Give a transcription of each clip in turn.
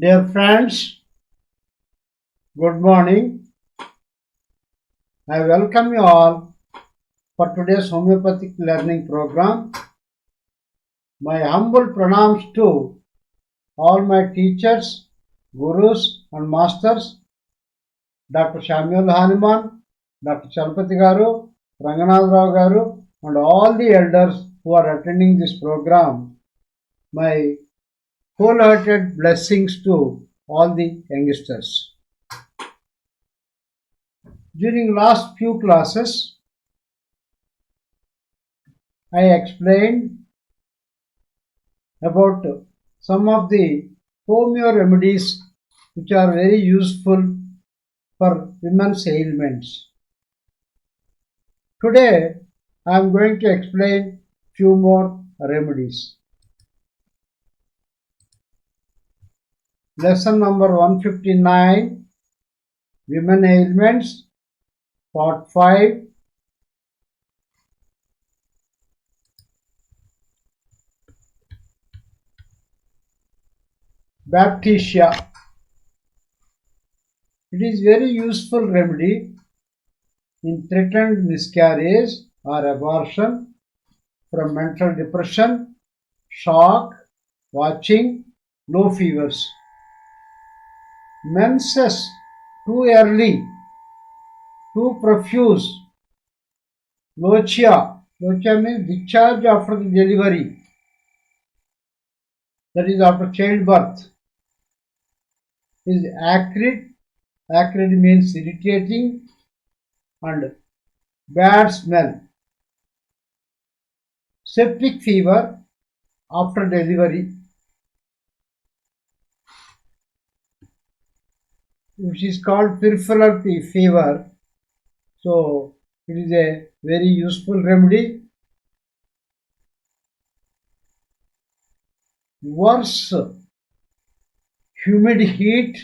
Dear friends, good morning. I welcome you all for today's homeopathic learning program. My humble pranams to all my teachers, gurus and masters, Dr. Samuel Hanuman, Dr. Chalpati Garu, Ranganath Rao Garu and all the elders who are attending this program. My wholehearted blessings to all the youngsters. During last few classes, I explained about some of the homeo remedies which are very useful for women's ailments. Today I am going to explain few more remedies. Lesson number 159, Women Ailments, Part 5. Baptisia. It is very useful remedy in threatened miscarriage or abortion, from mental depression, shock, watching, low fevers. Menses too early, too profuse, lochia. Lochia means discharge after the delivery, that is after childbirth, is acrid. Acrid means irritating and bad smell. Septic fever after delivery, which is called peripheral fever. So it is a very useful remedy. Worse, humid heat.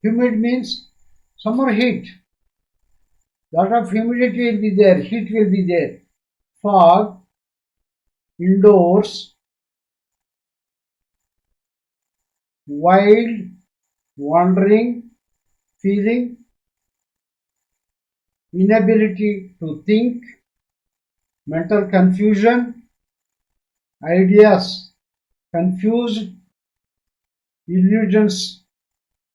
Humid means summer heat. Lot of humidity will be there, heat will be there. Fog, indoors, wild, wandering, feeling, inability to think, mental confusion, ideas confused, illusions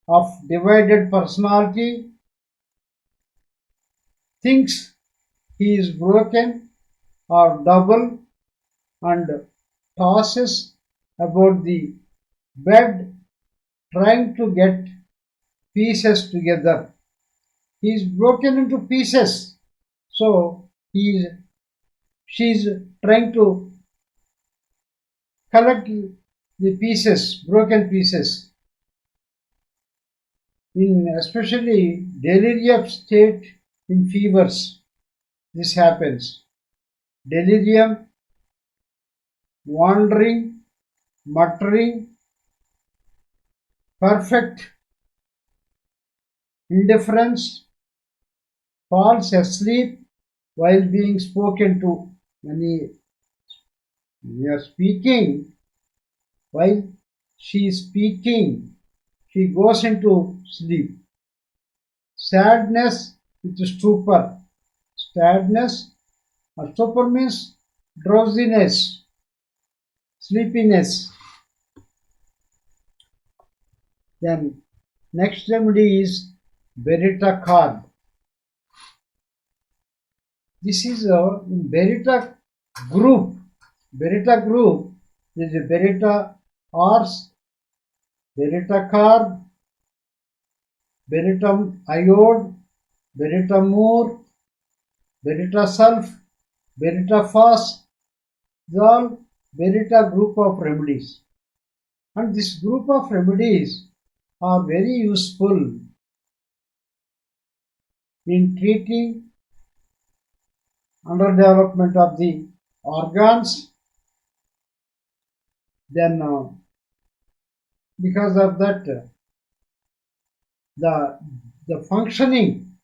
of divided personality, thinks he is broken or double and tosses about the bed trying to get pieces together. He is broken into pieces, so she is trying to collect the pieces, broken pieces. In especially delirium state in fevers, this happens. Delirium, wandering, muttering, perfect indifference, falls asleep while being spoken to. When you are speaking, while she is speaking, she goes into sleep. Sadness with stupor. Sadness or stupor means drowsiness, sleepiness. Then next remedy is Beretta card. This is our Beretta group. Beretta group is a Beretta ors, Beretta carb, Beretta iode, Beretta mur, Beretta sulf, Beretta phos. These are all Beretta group of remedies. And this group of remedies are very useful in treating underdevelopment of the organs. Then because of that, the functioning,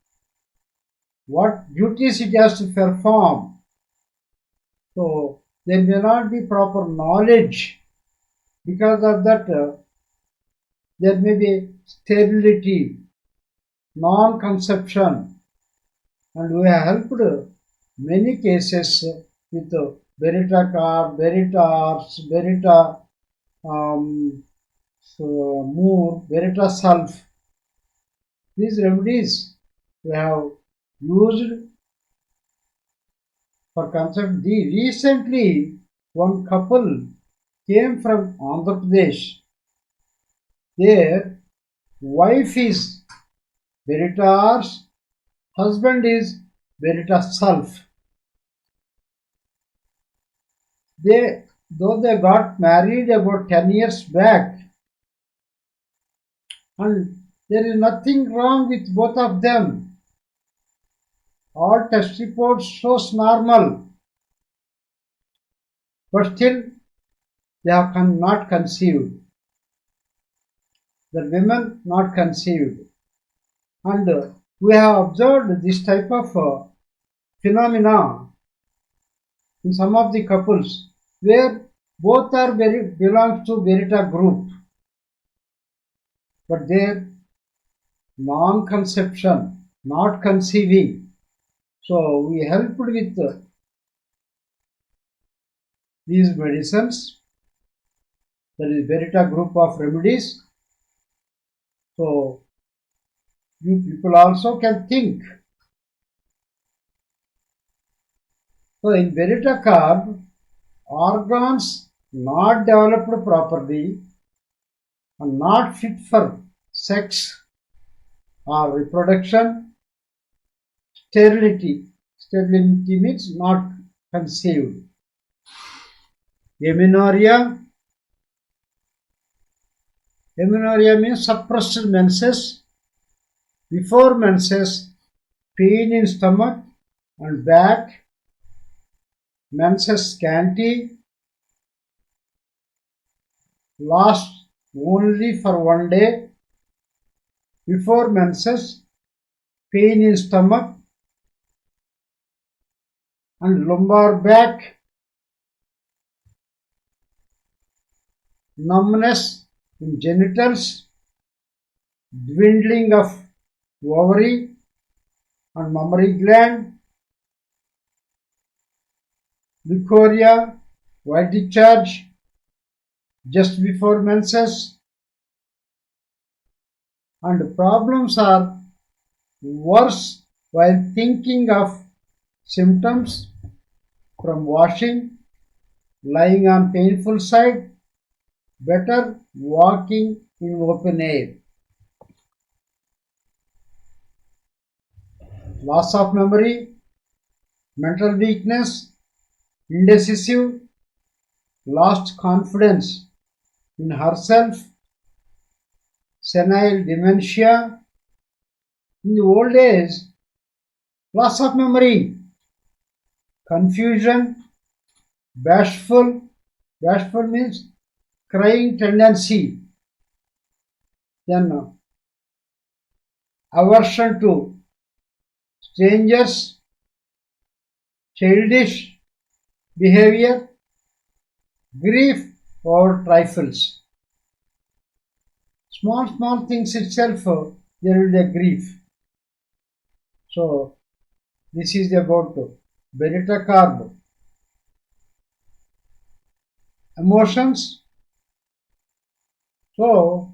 what duties it has to perform, so there may not be proper knowledge. Because of that, There may be sterility, non-conception, and we have helped many cases with Berita card, Beritars, Berita Moor, Berita Sulf. These remedies we have used for concept. Recently, one couple came from Andhra Pradesh. Their wife is Beritars, husband is Berita Sulf. Though they got married about 10 years back, and there is nothing wrong with both of them. All test reports shows normal, but still they have not conceived. The women not conceived, and we have observed this type of phenomena in some of the couples where both are belongs to Berita group, but their non-conception, not conceiving. So we helped with these medicines, that is Berita group of remedies. So you people also can think. So in Berita carb, organs not developed properly and not fit for sex or reproduction, sterility. Sterility means not conceived. Amenorrhea. Amenorrhea means suppressed menses. Before menses, pain in stomach and back, menses scanty, last only for 1 day. Before menses, pain in stomach and lumbar back, numbness in genitals, dwindling of ovary and mammary gland, leukorrhea, white discharge just before menses, and problems are worse while thinking of symptoms from washing, lying on painful side, better walking in open air. Loss of memory, mental weakness, indecisive, lost confidence in herself, senile dementia. In the old age, loss of memory, confusion, bashful means crying tendency, then aversion to strangers, childish behavior, grief over trifles. Small things itself, there will be a grief. So this is about Berita carb. Emotions. So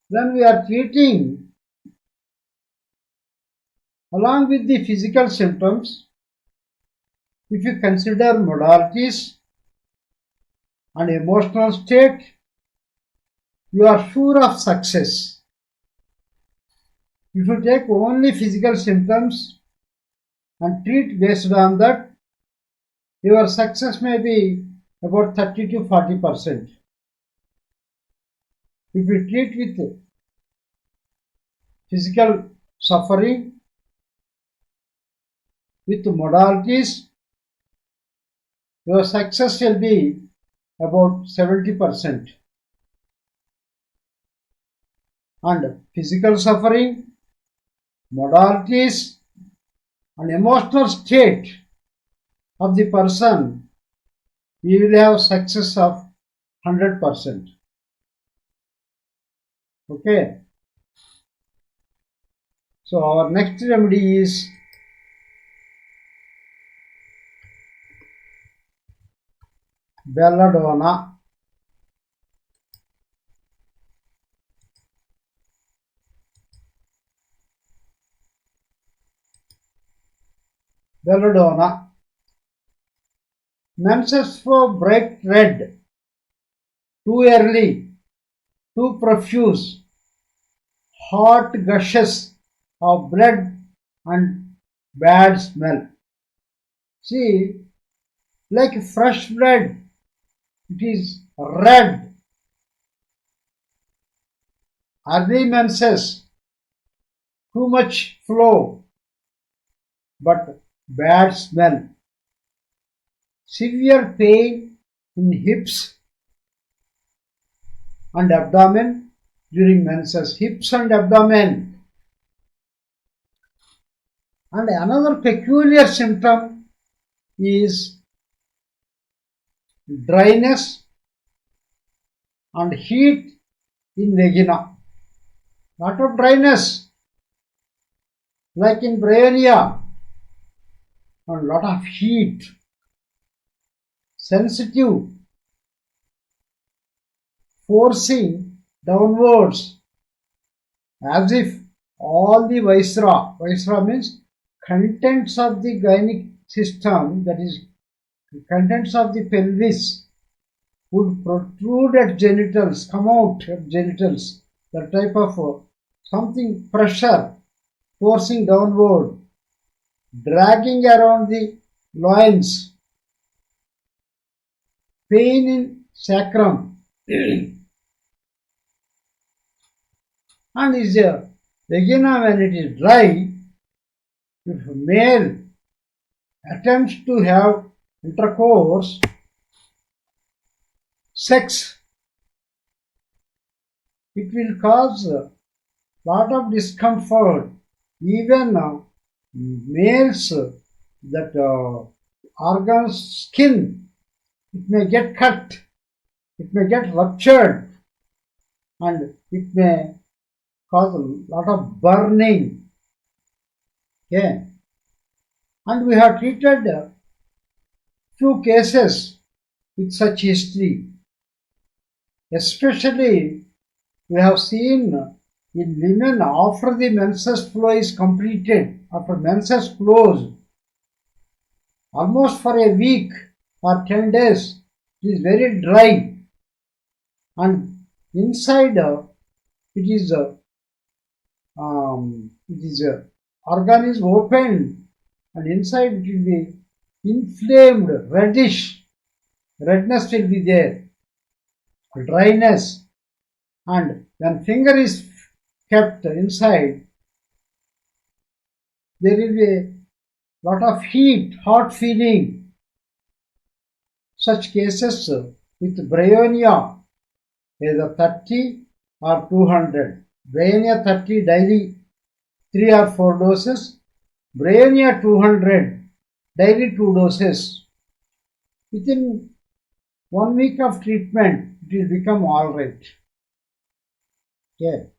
when we are treating along with the physical symptoms, if you consider modalities and emotional state, you are sure of success. If you take only physical symptoms and treat based on that, your success may be about 30 to 40%. If you treat with physical suffering with modalities, your success will be about 70%. And physical suffering, modalities, and emotional state, of the person, we will have success of 100%. Okay. So our next remedy is belladonna. Belladonna. Menses flow bright red, too early, too profuse, hot gushes of blood and bad smell. See, like fresh blood, it is red. Early menses, too much flow, but bad smell. Severe pain in hips and abdomen during menses. Hips and abdomen. And another peculiar symptom is dryness and heat in vagina. Lot of dryness, like in bryonia, and lot of heat, sensitive, forcing downwards, as if all the viscera means contents of the gynec system, that is, contents of the pelvis, would protrude at genitals, come out at genitals, that type of something pressure forcing downward, dragging around the loins, pain in sacrum, and is a vagina when it is dry. If a male attempts to have intercourse, sex, it will cause a lot of discomfort. Even males, that organs, skin, it may get cut, it may get ruptured, and it may cause a lot of burning. Okay, and we have treated few cases with such history. Especially, we have seen in women after the menses flow is completed, after menses flows, almost for a week or 10 days, it is very dry, and inside it is organ is opened, and inside it will be inflamed, reddish, redness will be there, dryness, and when finger is kept inside, there will be a lot of heat, hot feeling. Such cases with bryonia, either 30 or 200. Bryonia 30 daily 3 or 4 doses. Bryonia 200 daily 2 doses. Within 1 week of treatment, it will become alright. Okay.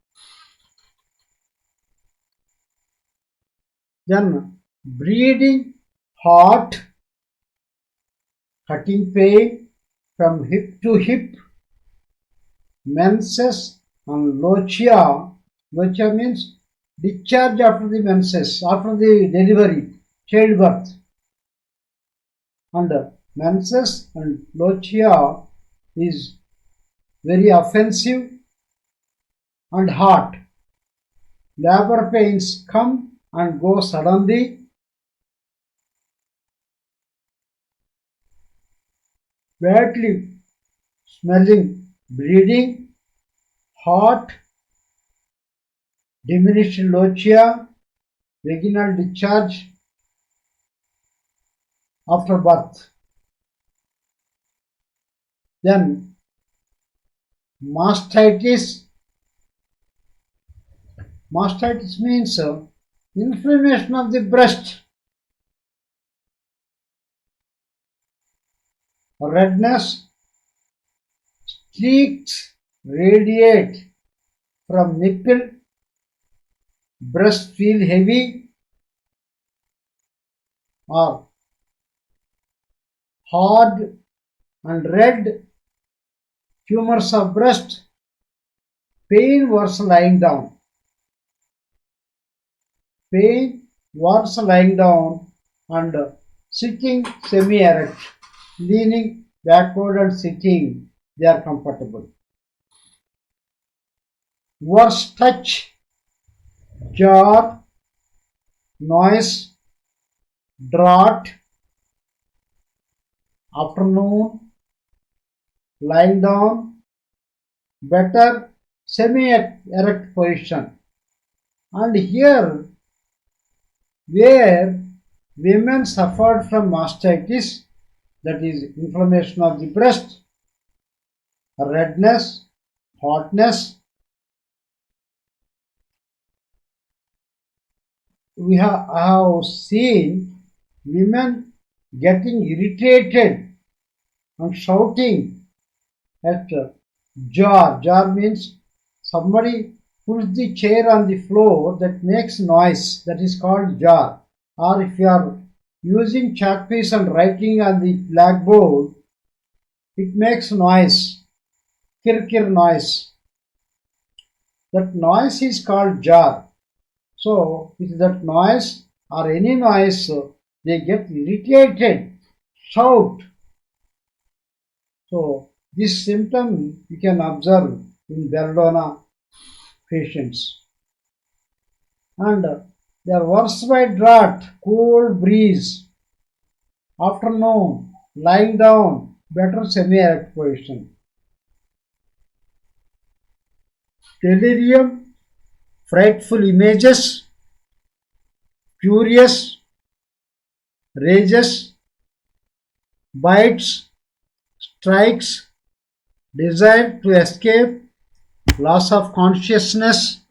Then bleeding, hot, cutting pain from hip to hip, menses and lochia. Lochia means discharge after the menses, after the delivery, childbirth. And menses and lochia is very offensive and hot. Labor pains come and go suddenly. Badly smelling, bleeding, hot, diminished lochia, vaginal discharge after birth. Then mastitis. Mastitis means inflammation of the breast. redness, streaks radiate from nipple, breast feel heavy or hard and red, tumors of breast, pain worse lying down, pain worse lying down and sitting semi-erect, leaning backward and sitting, they are comfortable. Worse touch, jar, noise, draught, afternoon, lying down, better semi-erect position. And here where women suffered from mastitis, that is inflammation of the breast, redness, hotness, I have seen women getting irritated and shouting at jar. Jar means somebody puts the chair on the floor that makes noise, that is called jar. Or if you are using chalk piece and writing on the blackboard, it makes noise, kir noise. That noise is called jar. So with that noise or any noise, they get irritated, shout. So this symptom you can observe in belladonna patients. And they are worse by draught, cold breeze, afternoon, lying down, better semi-erect position. Delirium, frightful images, furious, rages, bites, strikes, desire to escape, loss of consciousness,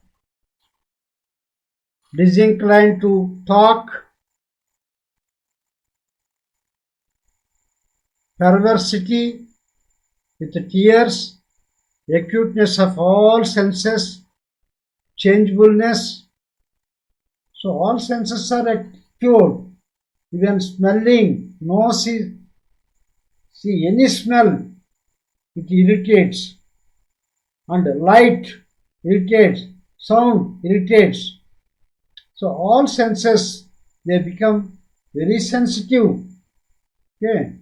disinclined to talk, perversity with tears, acuteness of all senses, changeableness. So all senses are acute, even smelling, nose is, see any smell, it irritates, and light irritates, sound irritates. So all senses, they become very sensitive. Okay.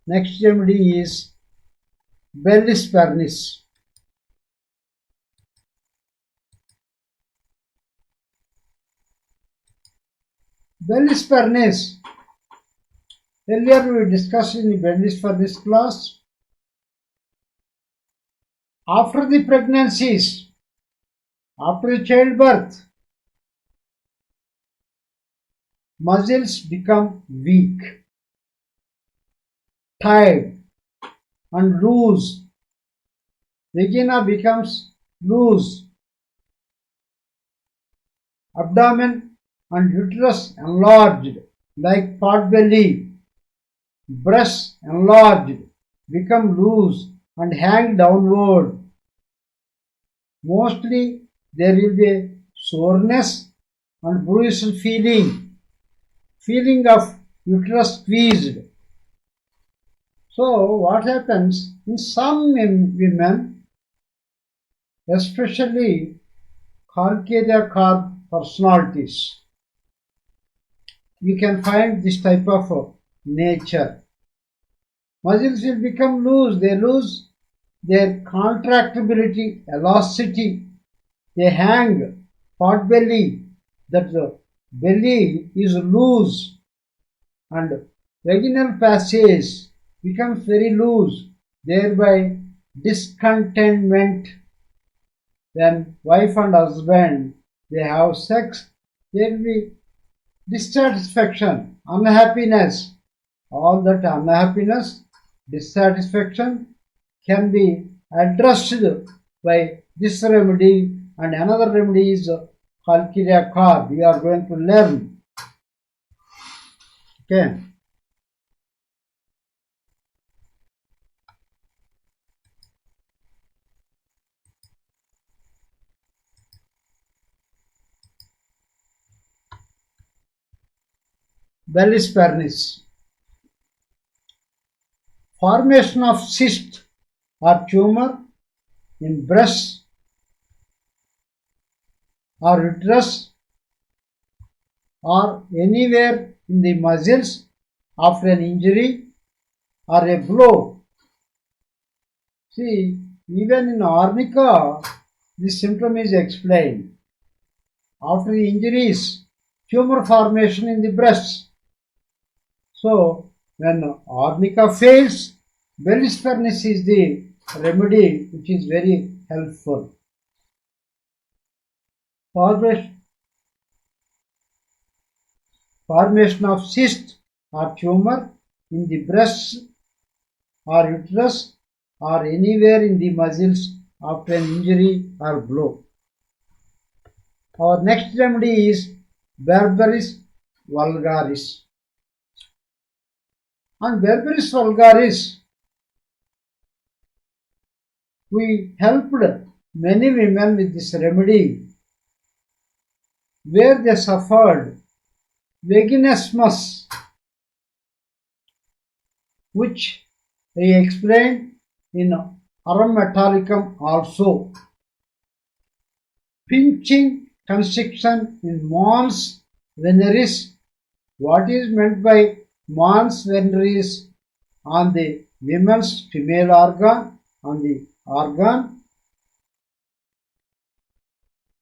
Next remedy is bellis pernis. Bellis pernis. Earlier we discussed in the bellis pernis class. After the pregnancies, after childbirth, muscles become weak, tired, and loose. Vagina becomes loose. Abdomen and uterus enlarged like pot belly. Breasts enlarged, become loose and hang downward. Mostly there will be a soreness and bruised feeling of uterus squeezed. So what happens in some women, especially Calcaria carb personalities, you can find this type of nature. Muscles will become loose, they lose their contractibility, elasticity, they hang, pot belly, that the belly is loose and vaginal passage becomes very loose, thereby discontentment. When wife and husband they have sex, there will be dissatisfaction, unhappiness. All that unhappiness, dissatisfaction can be addressed by this remedy, and another remedy is Calcaria carb. We are going to learn. Okay. Bellis pernis. Formation of cyst or tumor in breast or uterus or anywhere in the muscles after an injury or a blow. See, even in arnica, this symptom is explained. After the injuries, tumor formation in the breast. So, when arnica fails, Bellis pernis is the remedy which is very helpful. Formation of cyst or tumor in the breast or uterus or anywhere in the muscles after an injury or blow. Our next remedy is Berberis vulgaris. On Berberis vulgaris, we helped many women with this remedy where they suffered vaginismus, which he explained in Aurum Metallicum also. Pinching constriction in mons veneris. What is meant by mons veneris? On the women's female organ, on the organ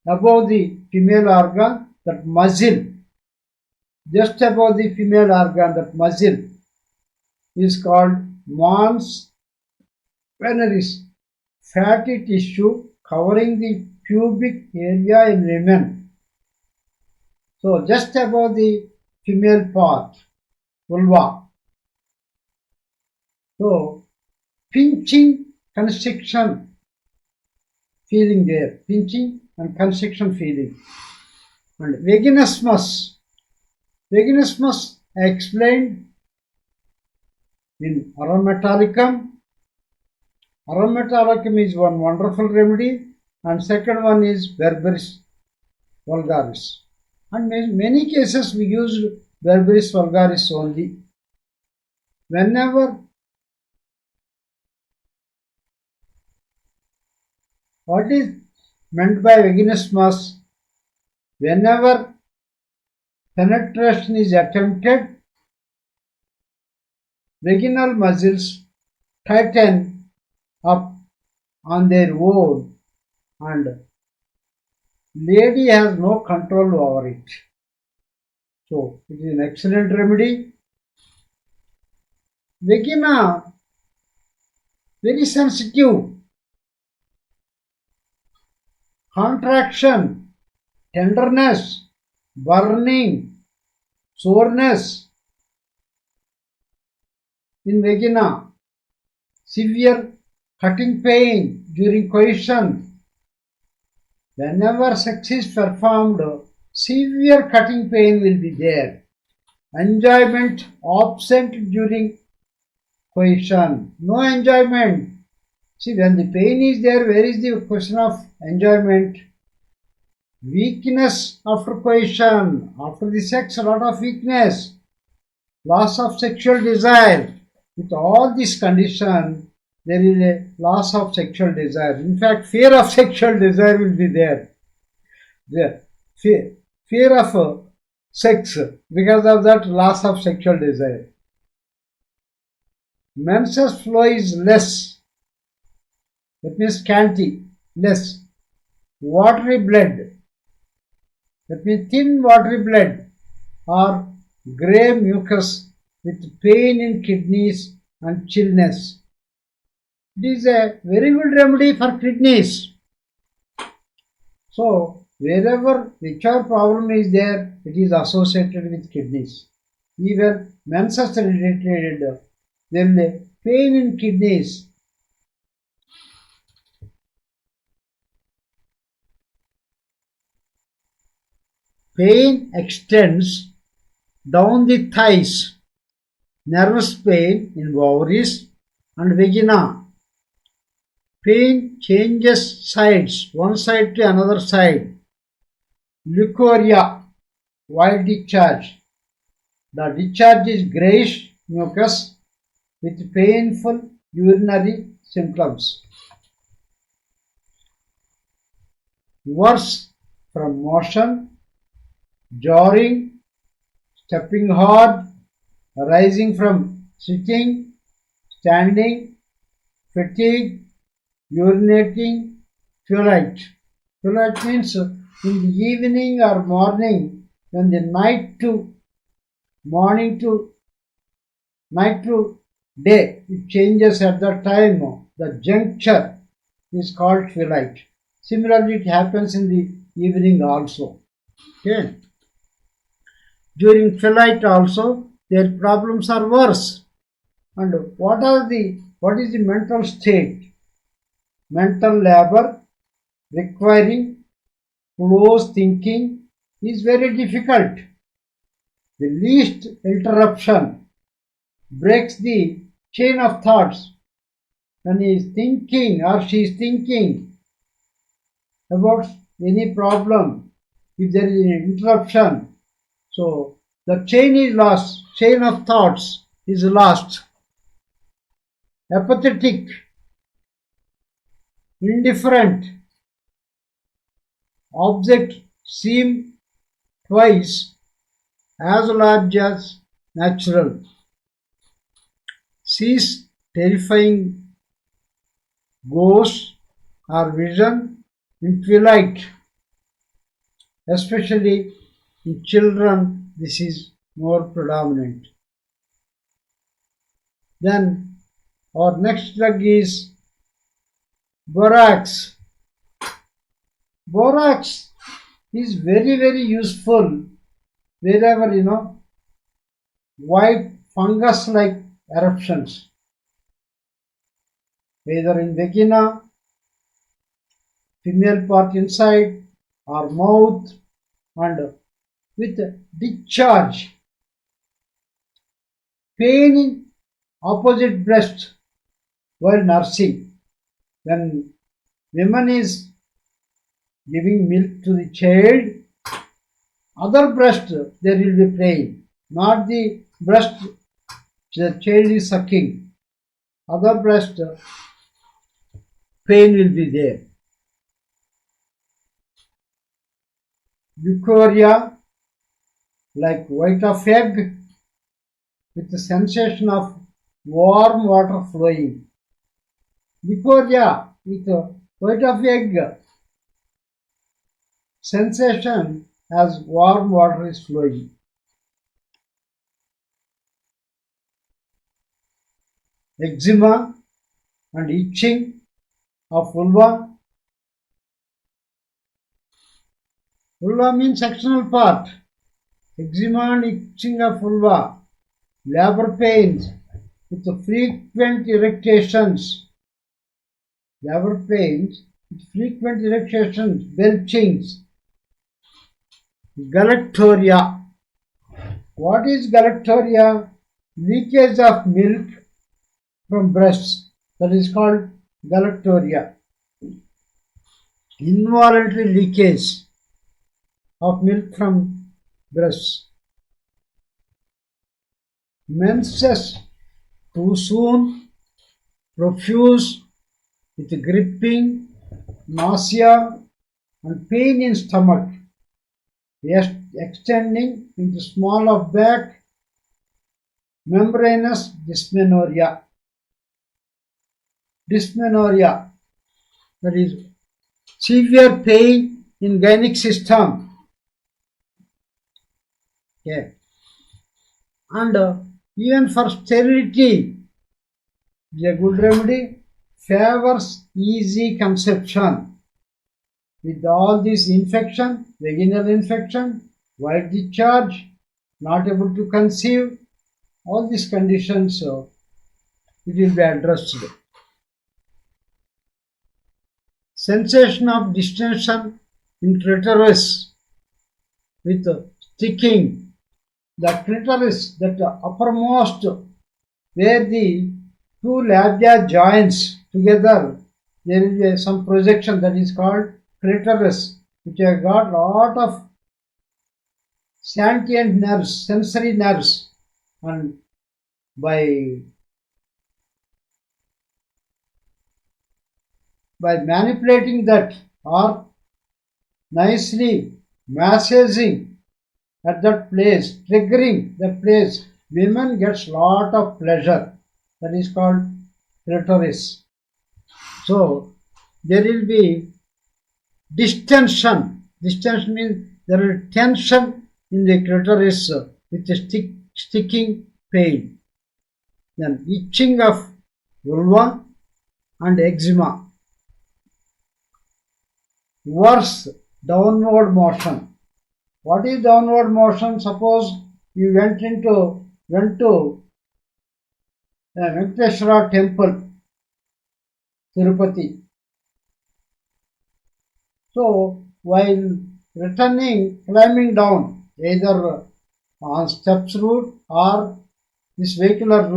above the female organ, that muscle, just above the female organ, that muscle is called mons veneris, fatty tissue covering the pubic area in women. So just above the female part, vulva. So pinching constriction feeling there, pinching and constriction feeling. And vaginismus. Vaginismus I explained in Aurum Metallicum. Aurum Metallicum is one wonderful remedy, and second one is Berberis vulgaris. And in many cases we used Berberis vulgaris only. Whenever what is meant by vaginismus? Whenever penetration is attempted, vaginal muscles tighten up on their own and lady has no control over it. So it is an excellent remedy. Vagina very sensitive. Contraction, tenderness, burning, soreness in vagina, severe cutting pain during coition. Whenever sex is performed, severe cutting pain will be there. Enjoyment absent during coition. No enjoyment. See, when the pain is there, where is the question of enjoyment? Weakness after coition. After the sex, a lot of weakness. Loss of sexual desire. With all this condition, there is a loss of sexual desire. In fact, fear of sexual desire will be there. Fear of sex because of that loss of sexual desire. Menses flow is less. That means scanty, less. Watery blood. That means thin watery blood or grey mucus with pain in kidneys and chillness. It is a very good remedy for kidneys. So, wherever whichever problem is there, it is associated with kidneys. Even menses related, there is a pain in kidneys. Pain extends down the thighs, nervous pain in ovaries and vagina. Pain changes sides, one side to another side. Leukorrhea, white discharge. The discharge is greyish mucus with painful urinary symptoms. Worse from motion, jarring, stepping hard, rising from sitting, standing, fatigue, urinating, twilight. Twilight means in the evening or morning, when the morning to night to day, it changes at that time. The juncture is called twilight. Similarly, it happens in the evening also. Okay. During twilight also, their problems are worse. And what is the mental state? Mental labor requiring close thinking is very difficult. The least interruption breaks the chain of thoughts. When he is thinking or she is thinking about any problem, if there is an interruption, so the chain is lost, chain of thoughts is lost. Apathetic, indifferent, object seem twice as large as natural. Sees terrifying ghosts or vision in twilight. Especially in children, this is more predominant. Then our next drug is borax. Borax is very useful wherever white fungus like eruptions, either in vagina, female part inside, or mouth, and with discharge. Pain in opposite breast while nursing. When woman is giving milk to the child, other breast there will be pain, not the breast the child is sucking. Other breast pain will be there. Leukorrhea, like white of egg, with the sensation of warm water flowing. Leukorrhea with white of egg, sensation as warm water is flowing. Eczema and itching of vulva. Vulva means external part. Eczema and itching of vulva. Labor pains with frequent irritations. Labor pains with frequent irritations, belchings. Galactorrhea. What is galactorrhea? Leakage of milk from breasts. That is called galactorrhea. Involuntary leakage of milk from breasts. Menses too soon, profuse, with gripping, nausea, and pain in stomach, extending into small of back, membranous dysmenorrhea. Dysmenorrhea, that is severe pain in gynec system. Okay. And even for sterility, a good remedy favors easy conception. With all this infection, vaginal infection, white discharge, not able to conceive, all these conditions, it will be addressed. Sensation of distension in clitoris with sticking the clitoris, that uppermost, where the two labia joins together, there is some projection that is called clitoris, which have got lot of sentient nerves, sensory nerves, and by manipulating that or nicely massaging at that place, triggering that place, women gets lot of pleasure. That is called clitoris. So there will be distension. Distension means there is tension in the clitoris with a sticking pain. Then itching of vulva and eczema. Worse, downward motion. What is downward motion? Suppose you went to Venkateshwara temple, Tirupati. So while returning, climbing down, either on steps route or this vehicular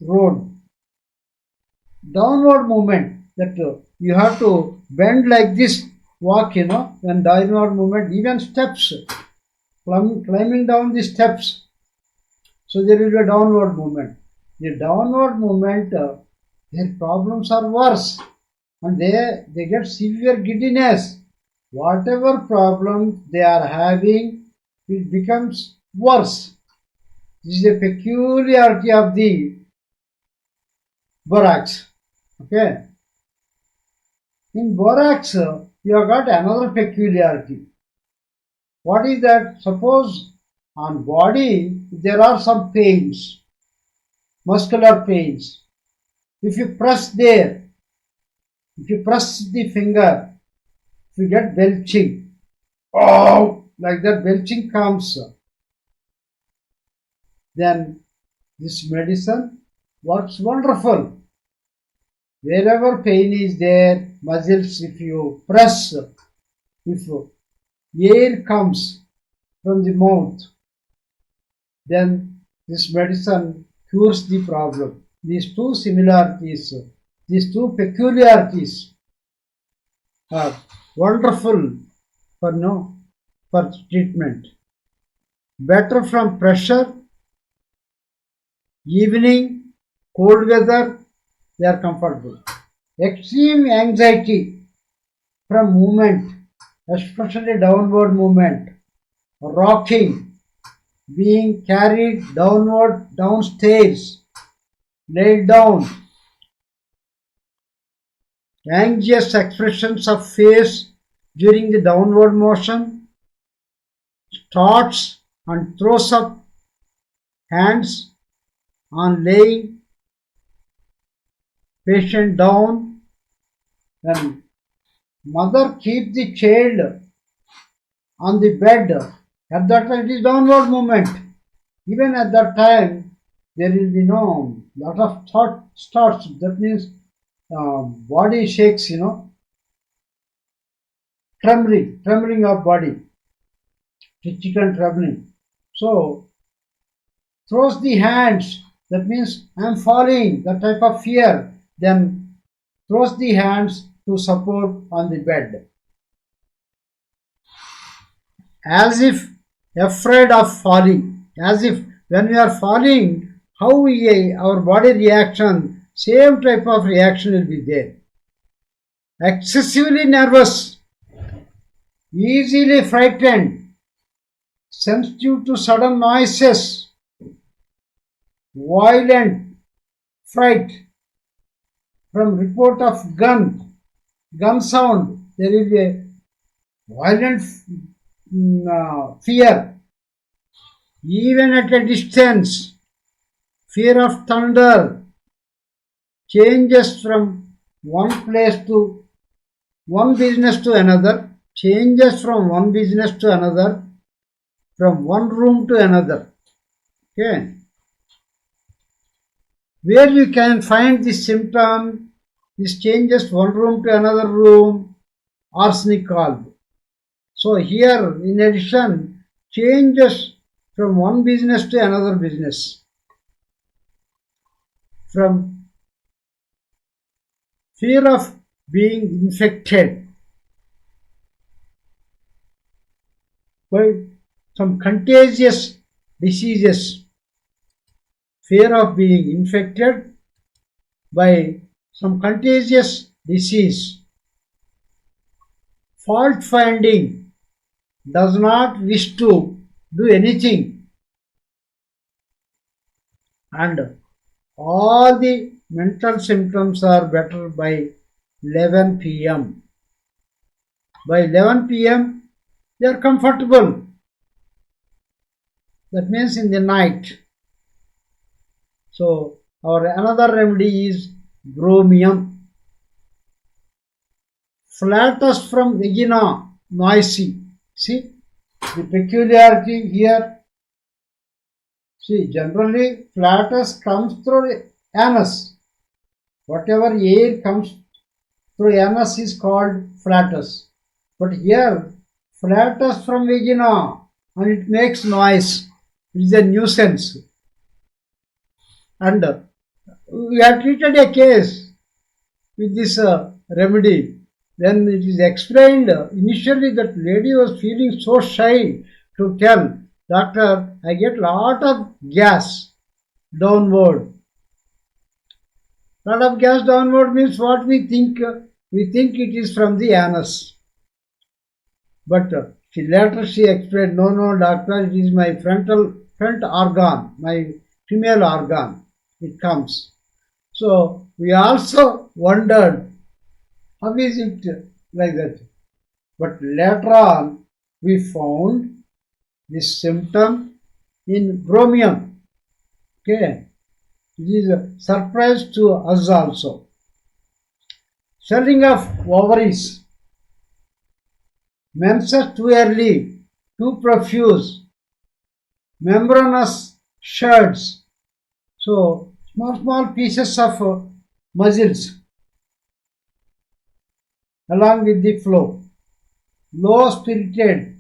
road, downward movement, that you have to bend like this, walk, when downward movement, even steps, climbing down the steps. So there will be a downward movement. The downward movement, their problems are worse, and they get severe giddiness. Whatever problem they are having, it becomes worse. This is a peculiarity of the borax. Okay. In borax, you have got another peculiarity. What is that? Suppose on body there are some pains, muscular pains. If you press there, if you press the finger, if you get belching, oh, like that belching comes, then this medicine works wonderful. Wherever pain is there, muscles, if you press, if air comes from the mouth, then this medicine cures the problem. These two similarities, these two peculiarities are wonderful for treatment. Better from pressure, evening, cold weather, they are comfortable. Extreme anxiety from movement, especially downward movement, rocking, being carried downstairs, laid down, anxious expressions of face during the downward motion, starts and throws up hands on laying patient down, and mother keep the child on the bed. At that time it is downward movement. Even at that time there will be no lot of thought starts. That means body shakes, trembling of body, physical trembling. So throws the hands. That means I am falling. That type of fear. Then throws the hands to support on the bed, as if afraid of falling. As if when we are falling, how our body reaction, same type of reaction will be there. Excessively nervous, easily frightened, sensitive to sudden noises, violent fright from report of gun sound. There is a violent fear, even at a distance, fear of thunder, changes from one place to one business to another, changes from one business to another, from one room to another. Okay. Where you can find this symptom, this changes one room to another room, arsenic called. So here, in addition, changes from one business to another business, from fear of being infected by some contagious diseases, fear of being infected by some contagious disease, fault finding, does not wish to do anything, and all the mental symptoms are better by 11 p.m. By 11 p.m. they are comfortable. That means in the night. So our another remedy is bromium. Flatus from vagina, noisy. See the peculiarity here. See, generally flatus comes through anus. Whatever air comes through anus is called flatus. But here, flatus from vagina, and it makes noise. It is a nuisance. And we have treated a case with this remedy. Then it is explained initially that lady was feeling so shy to tell, doctor, I get lot of gas downward. Lot of gas downward means what we think it is from the anus. But later she explained, no, doctor, it is my front organ, my female organ. It comes. So we also wondered, how is it like that? But later on, we found this symptom in bromium. Okay, it is a surprise to us also. Swelling of ovaries, menses too early, too profuse, membranous shards. So small pieces of muscles along with the flow. Low spirited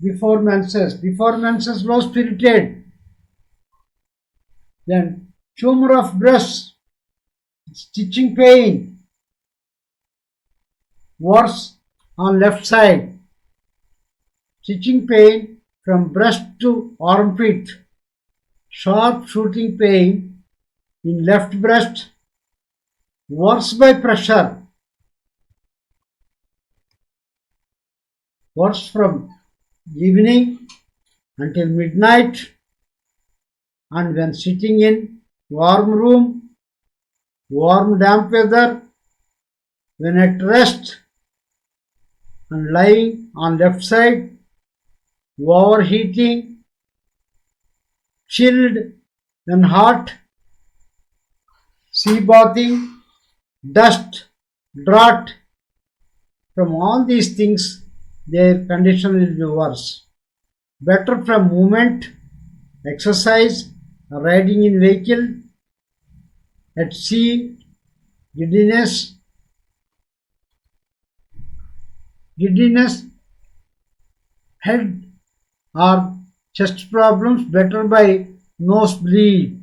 before menses low spirited. Then tumor of breast, stitching pain, worse on left side, stitching pain from breast to armpit, sharp shooting pain in left breast, worse by pressure, worse from evening until midnight, and when sitting in warm room, warm damp weather, when at rest and lying on left side, overheating, chilled when hot, sea bathing, dust, drought. From all these things, their condition will be worse. Better from movement, exercise, riding in vehicle, at sea, giddiness, head or chest problems, better by nosebleed.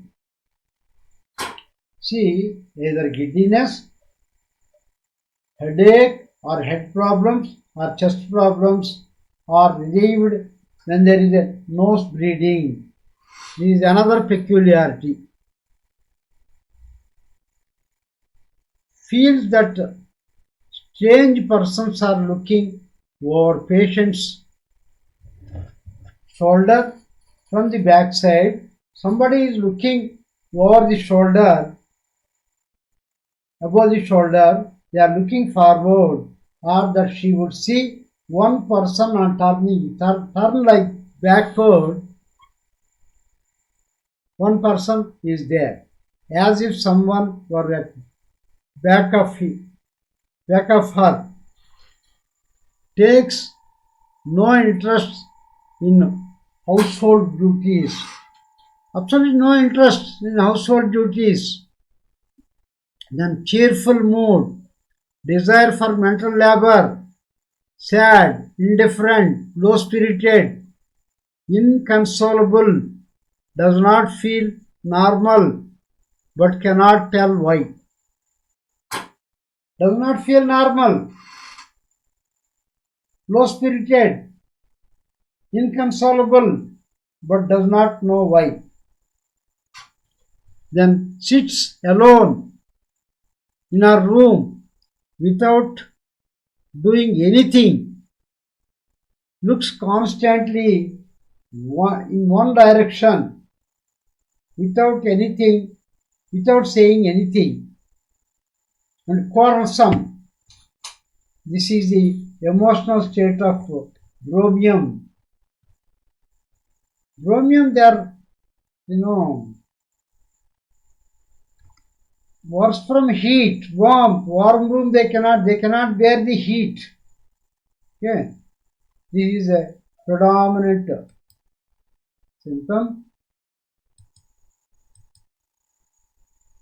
See, either giddiness, headache or head problems or chest problems are relieved when there is a nose bleeding. This is another peculiarity. Feels that strange persons are looking over patient's shoulder from the back side. Somebody is looking over the shoulder, above the shoulder. They are looking forward, or that she would see one person on turn like backward. One person is there, as if someone were at back of her. Takes no interest in household duties. Absolutely no interest in household duties. Then cheerful mood, desire for mental labor, sad, indifferent, low spirited, inconsolable, does not feel normal, but cannot tell why. Does not feel normal, low-spirited, inconsolable, but does not know why. Then sits alone in her room without doing anything, looks constantly in one direction without anything, without saying anything, and quarrelsome. This is the emotional state of bromium. Bromium, they are, worse from heat, warm room. They cannot bear the heat. Okay, this is a predominant symptom.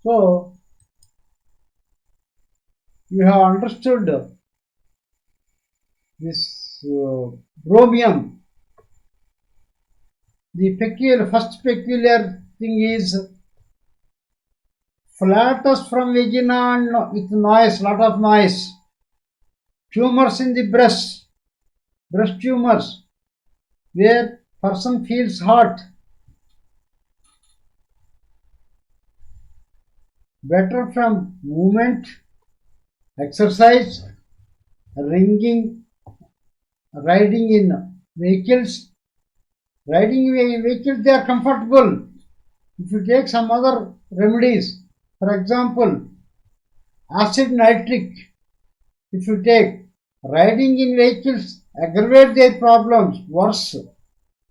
So you have understood this bromium. The first peculiar thing is flatus from vagina and with noise, lot of noise. Tumors in the breast tumors, where person feels hot. Better from movement, exercise, ringing, riding in vehicles. Riding in vehicles, they are comfortable. If you take some other remedies, for example, acid nitric, if you take, riding in vehicles aggravate their problems worse.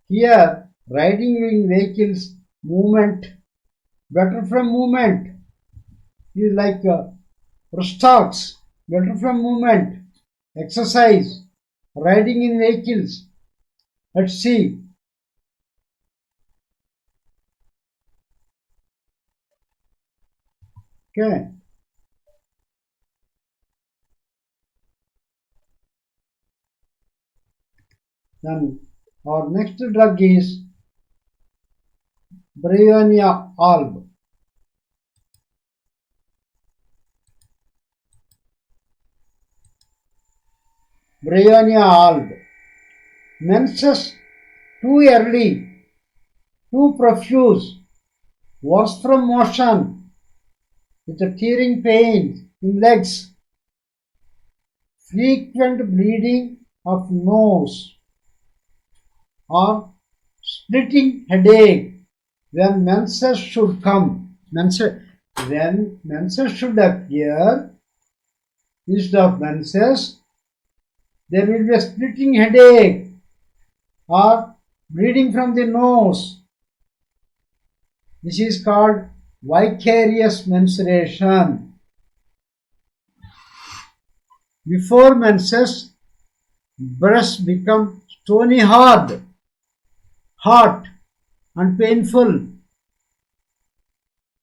Here, riding in vehicles, movement, better from movement, is like stocks, better from movement, exercise, riding in vehicles at sea. Okay. Then our next drug is Bryonia alb. Bryonia alb. Menses too early, too profuse, worse from motion, with a tearing pain in legs, frequent bleeding of nose, or splitting headache when menses should come. When menses should appear, instead of menses, there will be a splitting headache or bleeding from the nose. This is called vicarious menstruation. Before menses, breasts become stony hard, hot and painful,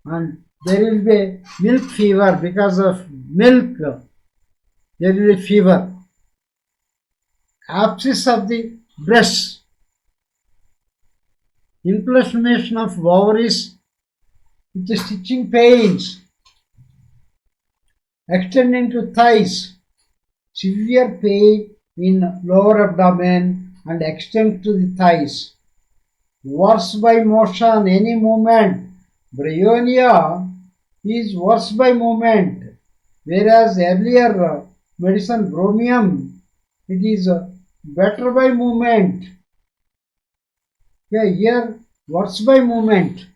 and there will be milk fever. Because of milk, there will be fever. Abscess of the breasts, inflammation of ovaries with stitching pains, extending to thighs, severe pain in lower abdomen and extend to the thighs. Worse by motion, any movement. Bryonia is worse by movement, whereas earlier medicine bromium, it is better by movement. Okay, here worse by movement.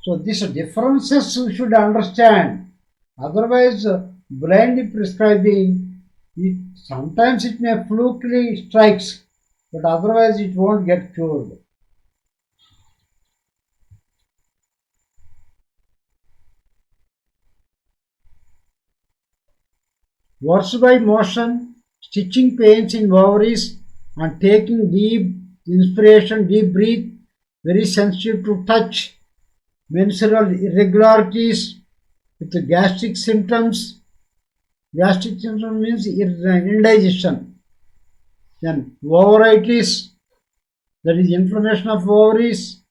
So these differences we should understand. Otherwise, blind prescribing, sometimes it may flukily strikes, but otherwise it won't get cured. Worse by motion, stitching pains in ovaries, and taking deep inspiration, deep breath, very sensitive to touch, menstrual irregularities with gastric symptoms. Gastric symptom means indigestion. Then ovaritis, that is inflammation of ovaries,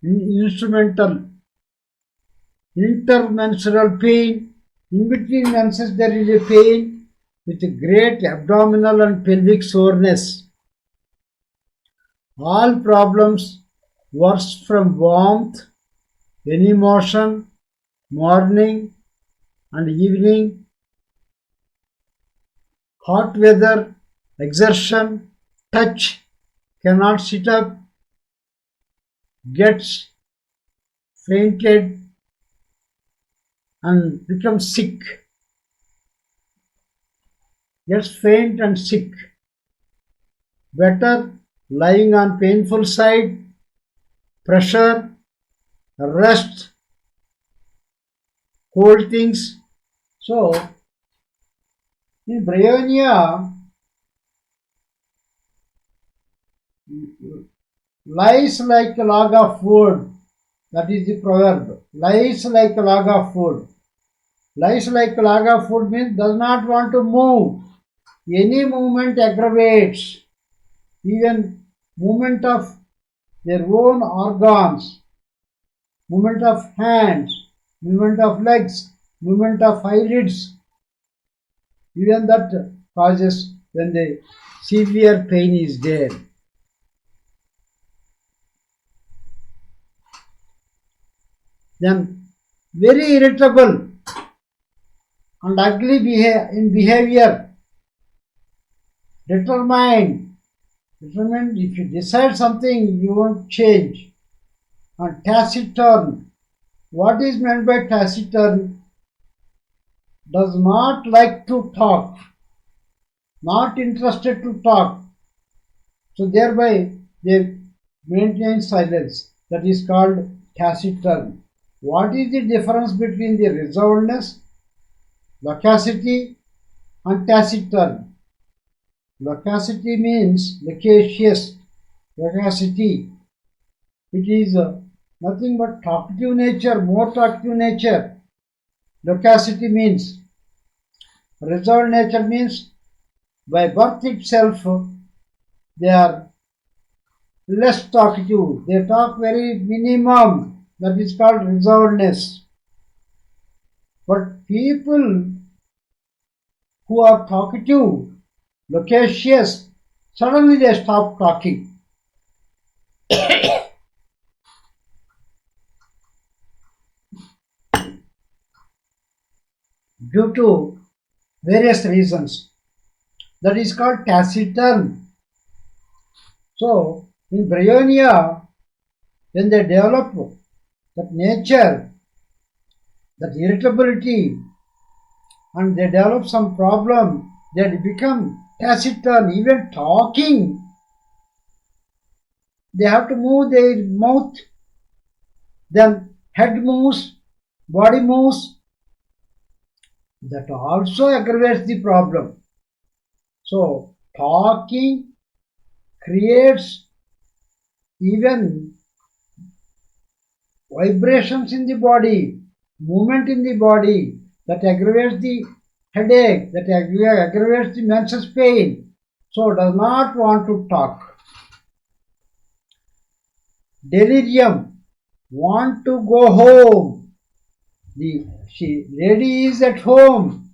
instrumental, intermenstrual pain, in between menses there is a pain with great abdominal and pelvic soreness. All problems worse from warmth, any motion, morning and evening, hot weather, exertion, touch, cannot sit up, gets fainted and becomes sick, gets faint and sick. Better lying on painful side, pressure, rest, cold things. So, in bryonia, lies like a log of wood. That is the proverb. Lies like a log of wood. Lies like a log of wood means does not want to move. Any movement aggravates. Even movement of their own organs, movement of hands, movement of legs, movement of eyelids, even that causes when the severe pain is there. Then very irritable and ugly in behavior, determined, if you decide something you won't change, and taciturn. What is meant by taciturn? Does not like to talk, not interested to talk, so thereby they maintain silence. That is called taciturn. What is the difference between the reservedness, loquacity and taciturn? Loquacity means loquacious, loquacity. It is nothing but talkative nature, more talkative nature. Loquacity means reserved nature means by birth itself they are less talkative. They talk very minimum. That is called reservedness. But people who are talkative, loquacious, suddenly they stop talking. Due to various reasons. That is called taciturn. So, in bryonia, when they develop that nature, that irritability, and they develop some problem, they become taciturn. Even talking, they have to move their mouth, then head moves, body moves. That also aggravates the problem. So, talking creates even vibrations in the body, movement in the body that aggravates the headache, that aggravates the menses pain. So, does not want to talk. Delirium, want to go home. The lady is at home,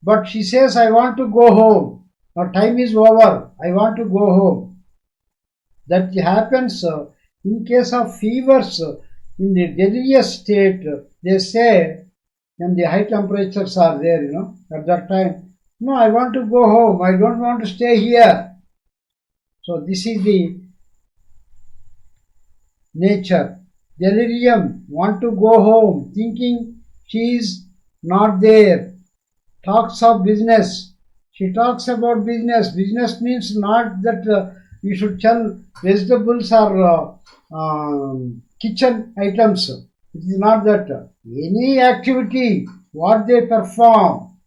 but she says, I want to go home. Now time is over. I want to go home. That happens in case of fevers in the delirious state. They say when the high temperatures are there, at that time, no, I want to go home. I don't want to stay here. So this is the nature. Delirium, want to go home, thinking she is not there. Talks of business. She talks about business. Business means not that you should sell vegetables or kitchen items. It is not that. Any activity, what they perform,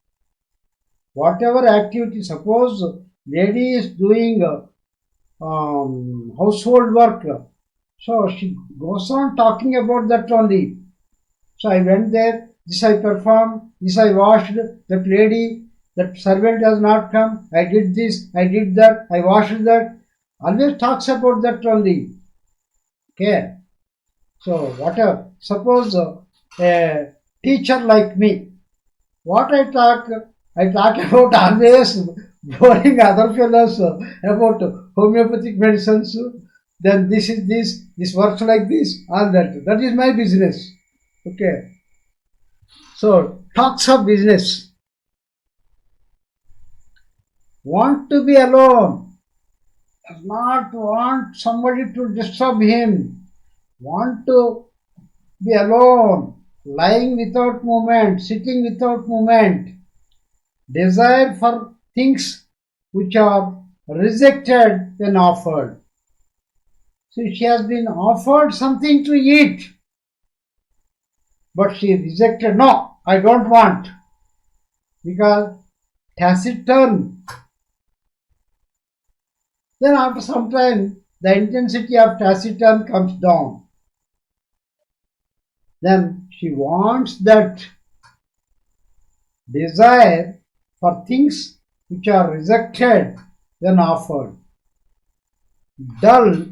whatever activity, suppose lady is doing household work, so she goes on talking about that only. So I went there, this I performed, this I washed, that lady, that servant has not come, I did this, I did that, I washed that, always talks about that only. Okay. So whatever, suppose a teacher like me, what I talk about always boring other fellows about homeopathic medicines. Then this is this works like this, all that. That is my business. Okay. So talks of business. Want to be alone. Does not want somebody to disturb him. Want to be alone. Lying without movement. Sitting without movement. Desire for things which are rejected when offered. So she has been offered something to eat, but she rejected. No, I don't want, because taciturn. Then after some time, the intensity of taciturn comes down. Then she wants that desire for things which are rejected when offered. Dull,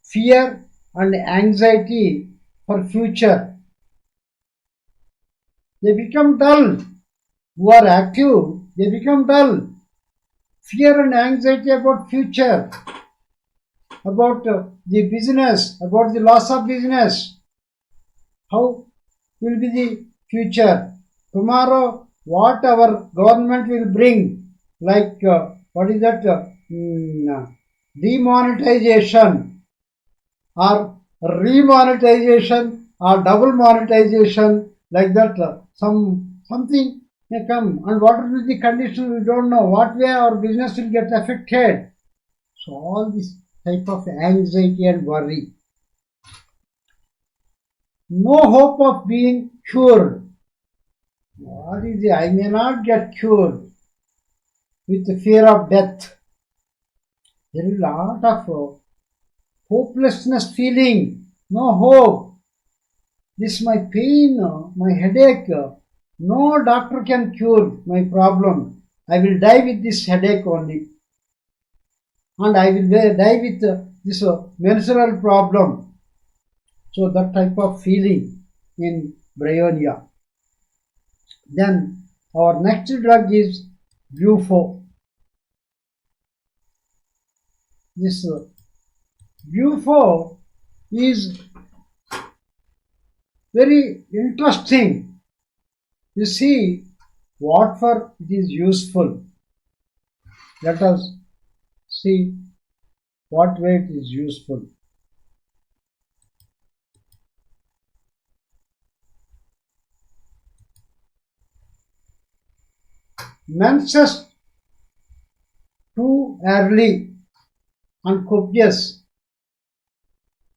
fear and anxiety for future. They become dull. Who are active, they become dull. Fear and anxiety about future, about the business, about the loss of business. How will be the future? Tomorrow, what our government will bring, like what is that? Demonetization or remonetization or double monetization, like that. Something may come, and what will be the condition we don't know. What way our business will get affected. So all this type of anxiety and worry. No hope of being cured. What is it? I may not get cured with the fear of death. There is a lot of hopelessness feeling. No hope. This my pain, my headache. No doctor can cure my problem. I will die with this headache only. And I will die with this menstrual problem. So that type of feeling in bryonia. Then our next drug is Bufo. This Bufo is very interesting. You see what for it is useful. Let us see what way it is useful. Menses too early and copious,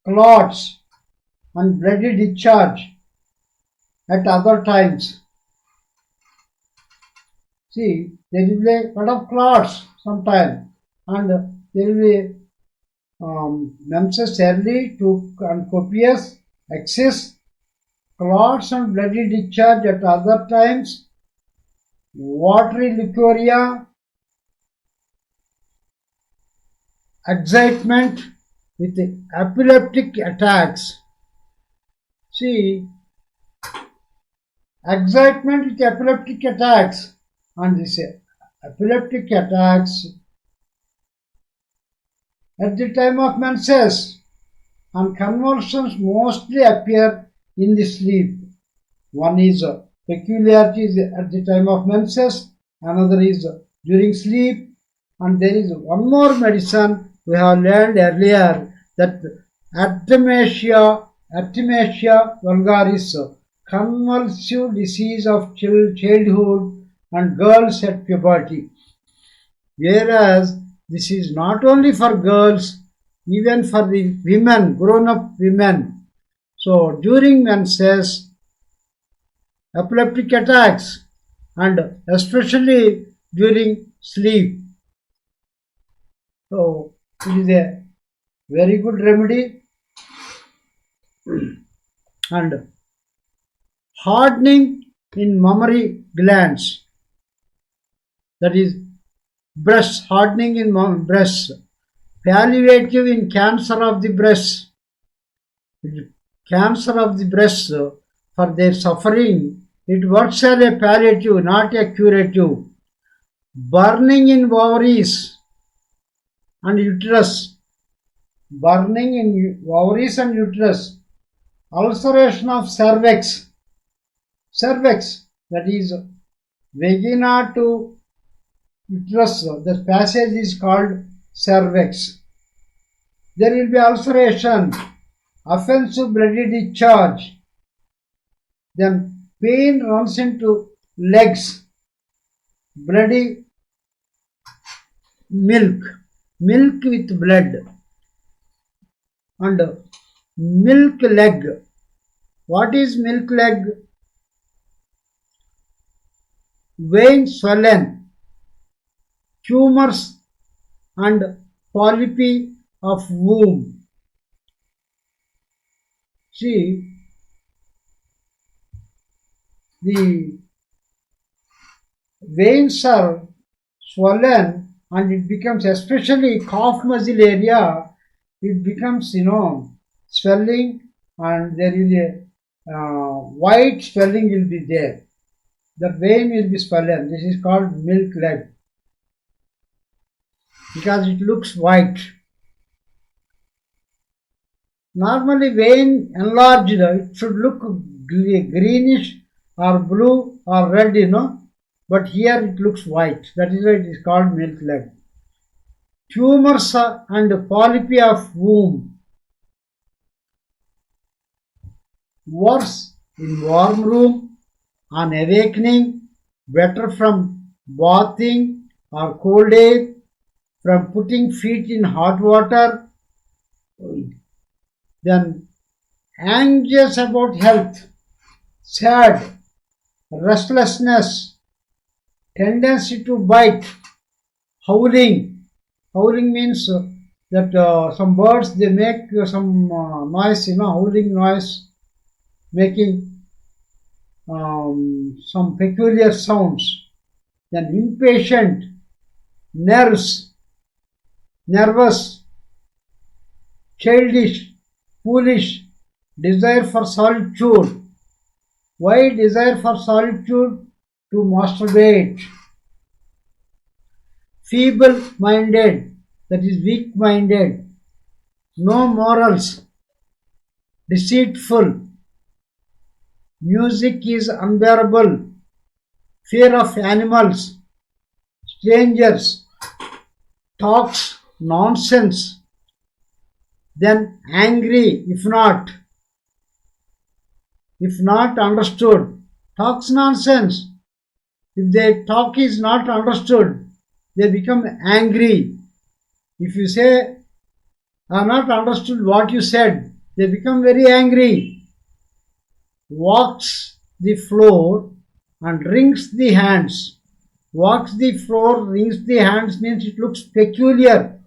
clots and bloody discharge at other times. See, there will be a lot of clots sometimes, and there will be menses early to and copious, excess, clots and bloody discharge at other times, watery leukorrhea, excitement with epileptic attacks. See, excitement with epileptic attacks, and this epileptic attacks at the time of menses, and convulsions mostly appear in the sleep. One is peculiarity is at the time of menses, another is during sleep, and there is one more medicine we have learned earlier, that artemisia vulgaris, convulsive disease of childhood and girls at puberty. Whereas this is not only for girls, even for the women, grown-up women. So during menses, epileptic attacks, and especially during sleep. So it is a very good remedy. And hardening in mammary glands, that is breast, hardening in breast, palliative in cancer of the breast, for their suffering. It works as a palliative, not a curative. Burning in ovaries and uterus, ulceration of cervix, that is vagina to uterus, the passage is called cervix. There will be ulceration, offensive bloody discharge, then pain runs into legs, bloody milk with blood, and milk leg. What is milk leg? Vein swollen, tumors and polypi of womb. See, the veins are swollen and it becomes, especially calf muscle area, it becomes, swelling, and there is a white swelling will be there. The vein will be swollen. This is called milk leg because it looks white. Normally vein enlarged, it should look greenish or blue or red, but here it looks white. That is why it is called milk leg. Tumors and polypi of womb. Worse in warm room, on awakening, better from bathing or cold air, from putting feet in hot water. Then anxious about health, sad, restlessness, tendency to bite, howling. Howling means that some birds, they make some noise, howling noise, making some peculiar sounds. Then impatient, nervous, childish, foolish, desire for solitude. Why desire for solitude? To masturbate. Feeble-minded, that is weak-minded. No morals. Deceitful. Music is unbearable. Fear of animals. Strangers. Talks nonsense. Then angry if not understood. Talks nonsense. If their talk is not understood, they become angry. If you say, I have not understood what you said, they become very angry. Walks the floor and wrings the hands. Walks the floor, wrings the hands means it looks peculiar.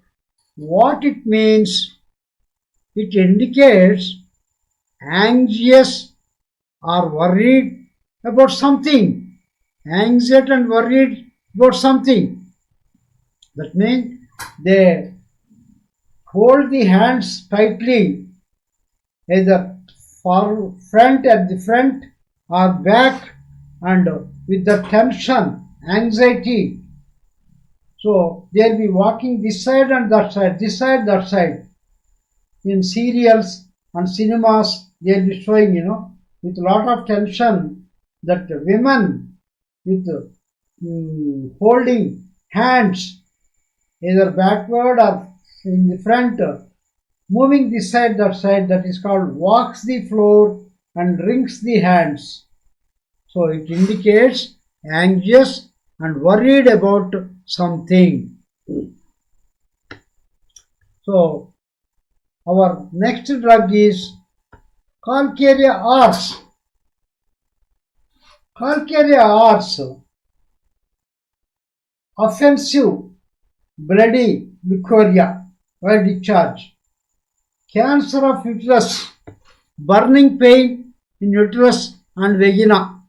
What it means? It indicates anxious or worried about something. Anxious and worried about something. That means they hold the hands tightly, either at the front or back, and with the tension, anxiety. So they'll be walking this side and that side, this side, that side. In serials and cinemas, they'll be showing, with a lot of tension, that women with holding hands either backward or in the front, moving this side, that side, that is called walks the floor and wrings the hands. So it indicates anxious and worried about something. So our next drug is calcarea ars. Calcarea ars, offensive, bloody leukorrhea, while discharge. Cancer of uterus, burning pain in uterus and vagina.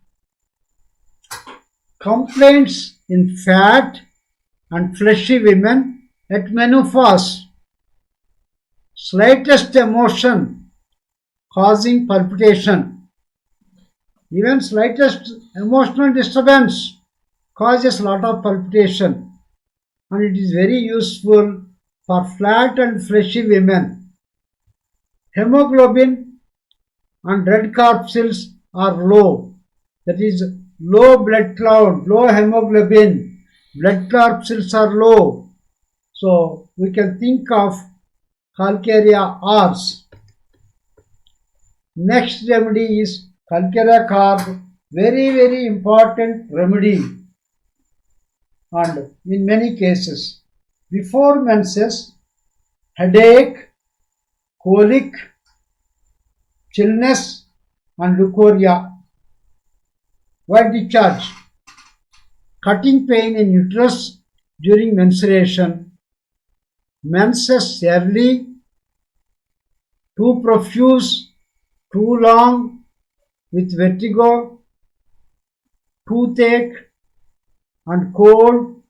Complaints in fat, and fleshy women at menopause. Slightest emotion causing palpitation. Even slightest emotional disturbance causes a lot of palpitation, and it is very useful for flat and fleshy women. Hemoglobin and red corpuscles are low, that is low blood clot, low hemoglobin, blood corpuscles are low. So we can think of Calcarea Rs. Next remedy is Calcarea carb, very important remedy, and in many cases before menses, headache, colic, chillness and leukorrhea, white discharge, cutting pain in uterus during menstruation, menses early, too profuse, too long, with vertigo, toothache and cold,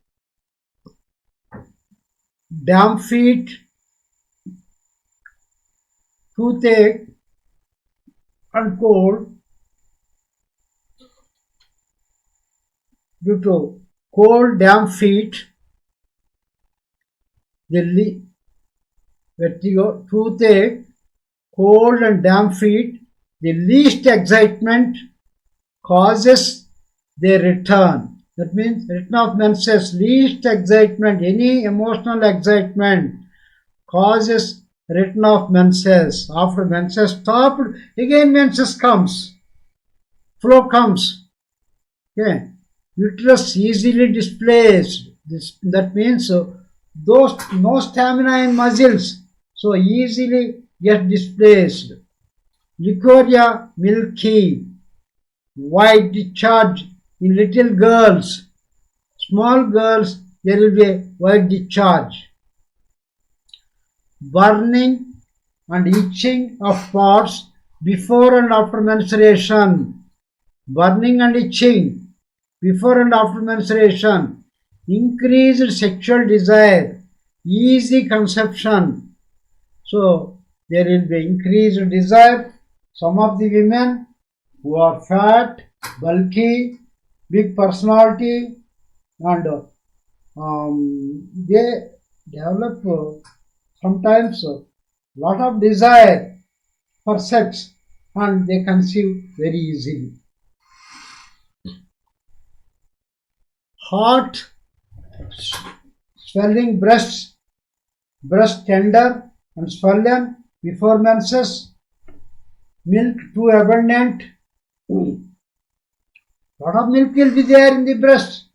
damp feet, toothache and cold due to cold, damp feet, vertigo, toothache, cold and damp feet, the least excitement causes their return. That means return of menses, least excitement, any emotional excitement causes return of menses. After menses stopped, again menses comes, flow comes. Okay, uterus easily displaced. That means those no stamina in muscles, so easily get displaced. Leukorrhea, milky, white discharge in little girls. Small girls, there will be a white discharge. Burning and itching of parts before and after menstruation. Burning and itching before and after menstruation. Increased sexual desire, easy conception. So there will be increased desire. Some of the women who are fat, bulky, big personality, and they develop sometimes a lot of desire for sex, and they conceive very easily. Hot, swelling breasts, breast tender and swollen before menses, milk too abundant. Lot of milk will be there in the breast,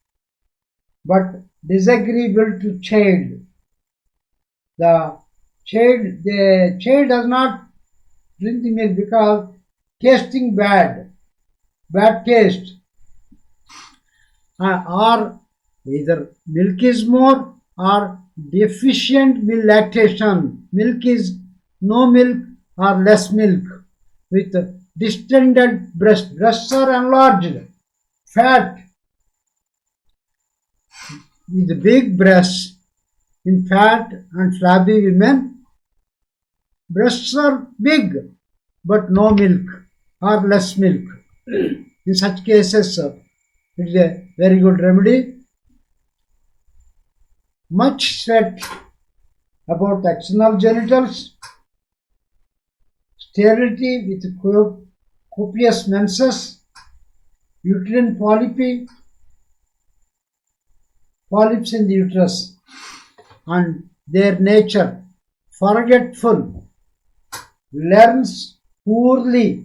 but disagreeable to child. The child does not drink the milk because tasting bad taste, or either milk is more or deficient milk lactation. Milk is no milk or less milk with distended breast. Breasts are enlarged, fat with big breasts in fat and flabby women. Breasts are big but no milk or less milk. In such cases, it is a very good remedy. Much sweat about external genitals, sterility with copious menses, uterine polyps in the uterus, and their nature, forgetful, learns poorly,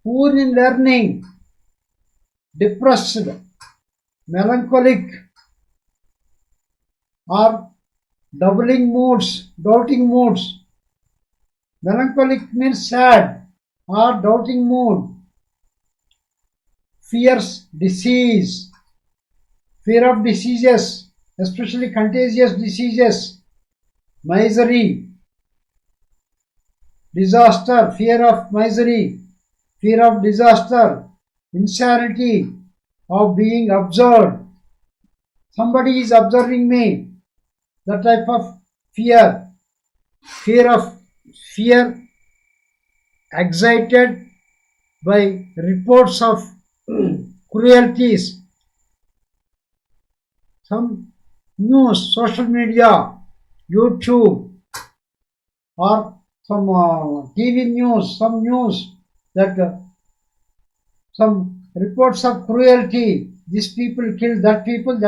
poor in learning, depressed, melancholic, or doubting moods. Melancholic means sad or doubting mood. Fears disease, fear of diseases, especially contagious diseases, misery, disaster, fear of misery, fear of disaster, insanity, of being observed. somebody is observing me. That type of fear, fear excited by reports of cruelties, some news, social media, YouTube, or some TV news, some news that some reports of cruelty, this people killed, that people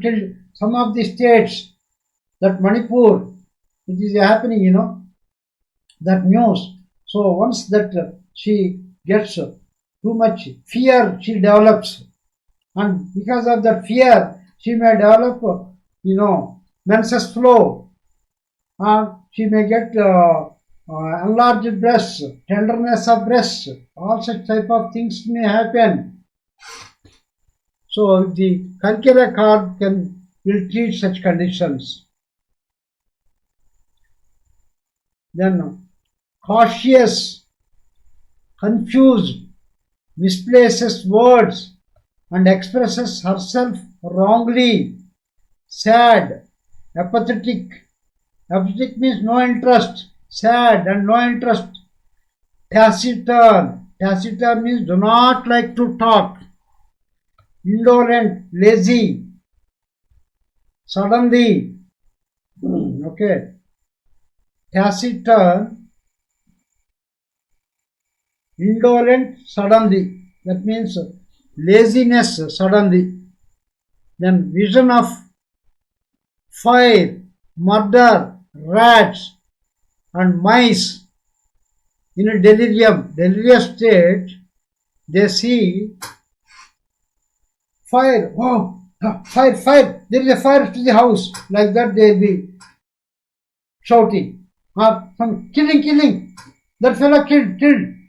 killed, some of the states, that Manipur, it is happening, that news. So once that she gets too much fear, she develops, and because of that fear, she may develop, menses flow, and she may get enlarged breasts, tenderness of breasts, all such type of things may happen. So the Karkera card will treat such conditions. Then cautious, confused, misplaces words and expresses herself wrongly, sad, apathetic. Apathetic means no interest, sad and no interest. Taciturn. Taciturn means do not like to talk. Indolent, lazy, suddenly. Okay. Taciturn, indolent, suddenly. That means laziness, suddenly. Then vision of fire, murder, rats, and mice. In a delirious state, they see fire. Oh, fire! There is a fire to the house. Like that, they will be shouting. Some killing. That fellow killed.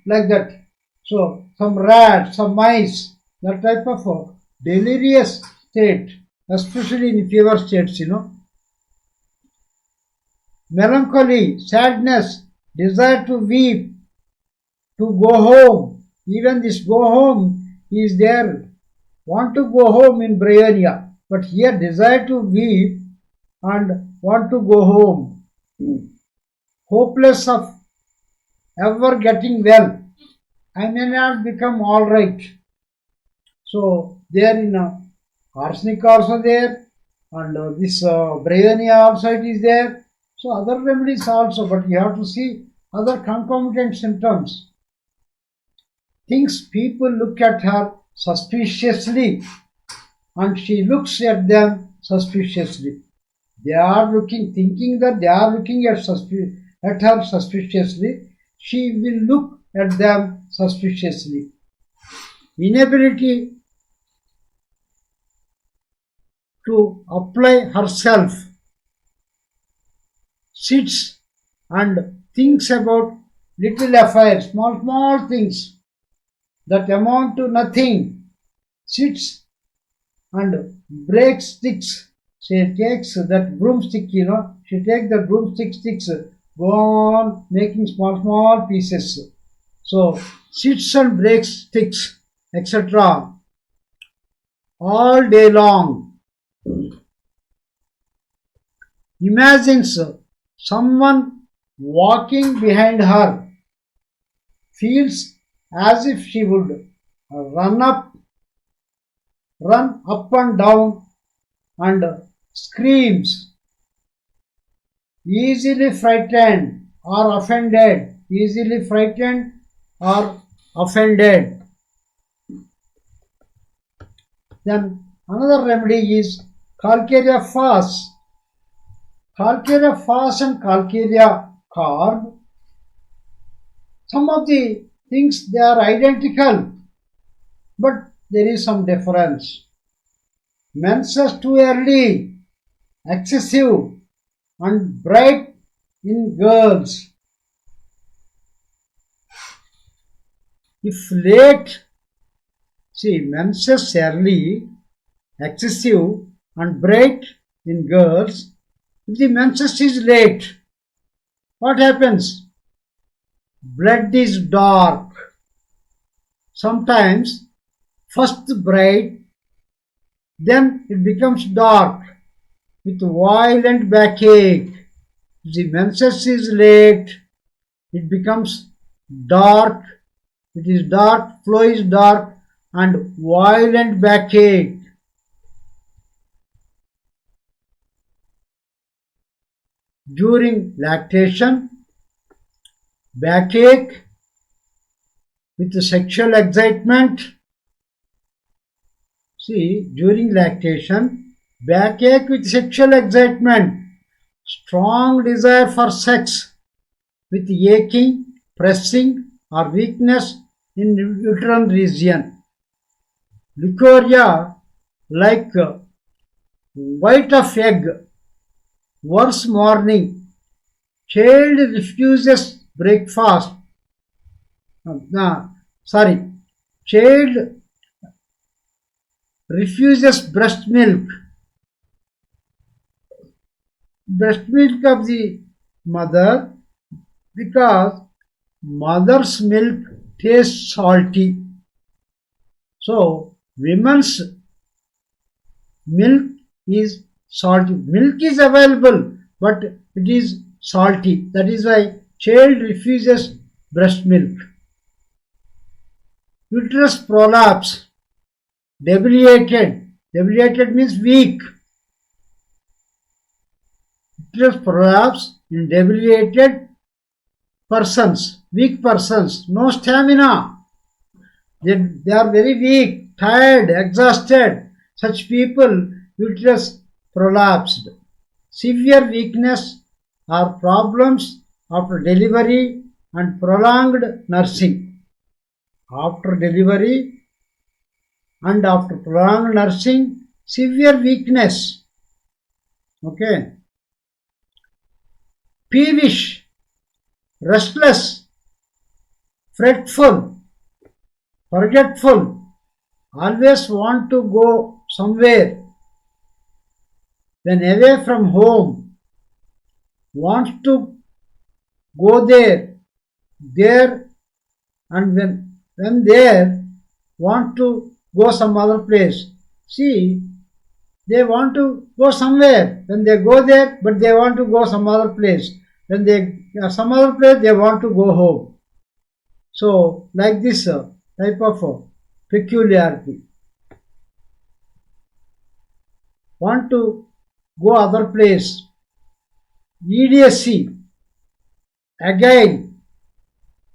Like that. So, some rats, some mice. That type of delirious state, especially in fever states, Melancholy, sadness, desire to weep, to go home. Even this go home is there. Want to go home in Brahmania, but here desire to weep and want to go home. Hopeless of ever getting well. I may not become all right. So there in arsenic also there, and this Brahmania also it is there. So other remedies also, but you have to see other concomitant symptoms. Things people look at her suspiciously, and she looks at them suspiciously. They are thinking that they are looking at her suspiciously. She will look at them suspiciously. Inability to apply herself, sits and thinks about little affairs, small things that amount to nothing, sits and breaks sticks. She takes that broomstick, she takes the broomstick sticks, go on making small pieces. So sits and breaks sticks, etc. all day long. Imagines someone walking behind her, feels as if she would run up and down, and screams. Easily frightened or offended. Easily frightened or offended. Then another remedy is Calcarea Fas. Calcarea Fas and Calcarea Carb. Some of the things they are identical, but there is some difference. Menses too early, excessive, and bright in girls. If late, menses early, excessive, and bright in girls. If the menses is late, what happens? Blood is dark. Sometimes first bright, Then it becomes dark with violent backache. If the menses is late, it becomes dark. It is dark, flow is dark, and violent backache. During lactation, backache with sexual excitement. See, during lactation, backache with sexual excitement, strong desire for sex with aching, pressing, or weakness in uterine region. Leukorrhea like white of egg, worse morning, child refuses breakfast. Sorry, child refuses breast milk of the mother because mother's milk tastes salty. So women's milk is salty. Milk is available, but it is salty. That is why child refuses breast milk. Uterus prolapse, debilitated. Debilitated means weak. Uterus prolapse in debilitated persons, weak persons, no stamina. They are very weak, tired, exhausted. Such people, uterus prolapsed. Severe weakness or problems after delivery and prolonged nursing. After delivery and after prolonged nursing, severe weakness. Okay. Peevish, restless, fretful, forgetful, always want to go somewhere. When away from home, wants to go there, and when there, want to go some other place. See, they want to go somewhere. When they go there, but they want to go some other place. When they some other place, they want to go home. So, like this type of peculiarity. Want to go other place. Idiocy. Agile.